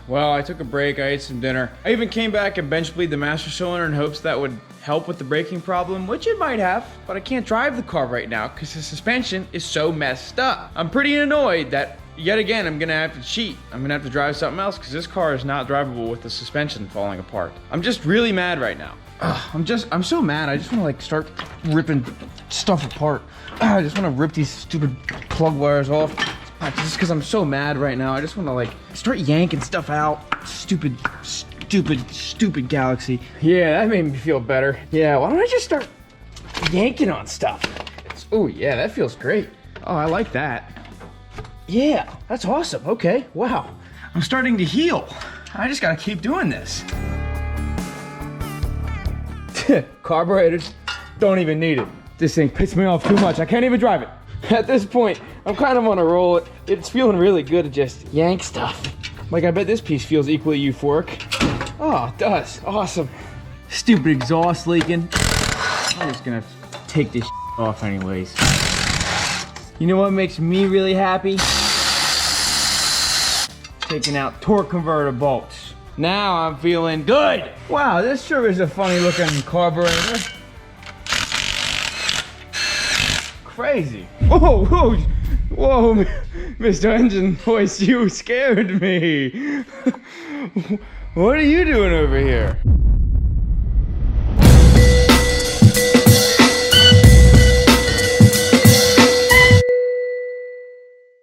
Well, I took a break, I ate some dinner. I even came back and bench bleed the master cylinder in hopes that would help with the braking problem, which it might have, but I can't drive the car right now because the suspension is so messed up. I'm pretty annoyed that yet again, I'm gonna have to cheat. I'm gonna have to drive something else because this car is not drivable with the suspension falling apart. I'm just really mad right now. I'm so mad. I just wanna like start ripping stuff apart. I just wanna rip these stupid plug wires off. Just because I'm so mad right now. I just wanna like start yanking stuff out. Stupid Galaxy. Yeah, that made me feel better. Yeah, why don't I just start yanking on stuff? Oh yeah, that feels great. Oh, I like that. Yeah, that's awesome. Okay, wow. I'm starting to heal. I just gotta keep doing this. Carburetors, don't even need it. This thing pisses me off too much. I can't even drive it. At this point, I'm kind of on a roll. It's feeling really good to just yank stuff. Like, I bet this piece feels equally euphoric. Oh, it does. Awesome. Stupid exhaust leaking. I'm just gonna take this off anyways. You know what makes me really happy? Taking out torque converter bolts. Now I'm feeling good. Wow, this sure is a funny looking carburetor. Crazy. Whoa, whoa, whoa, Mr. Engine Voice, you scared me. What are you doing over here?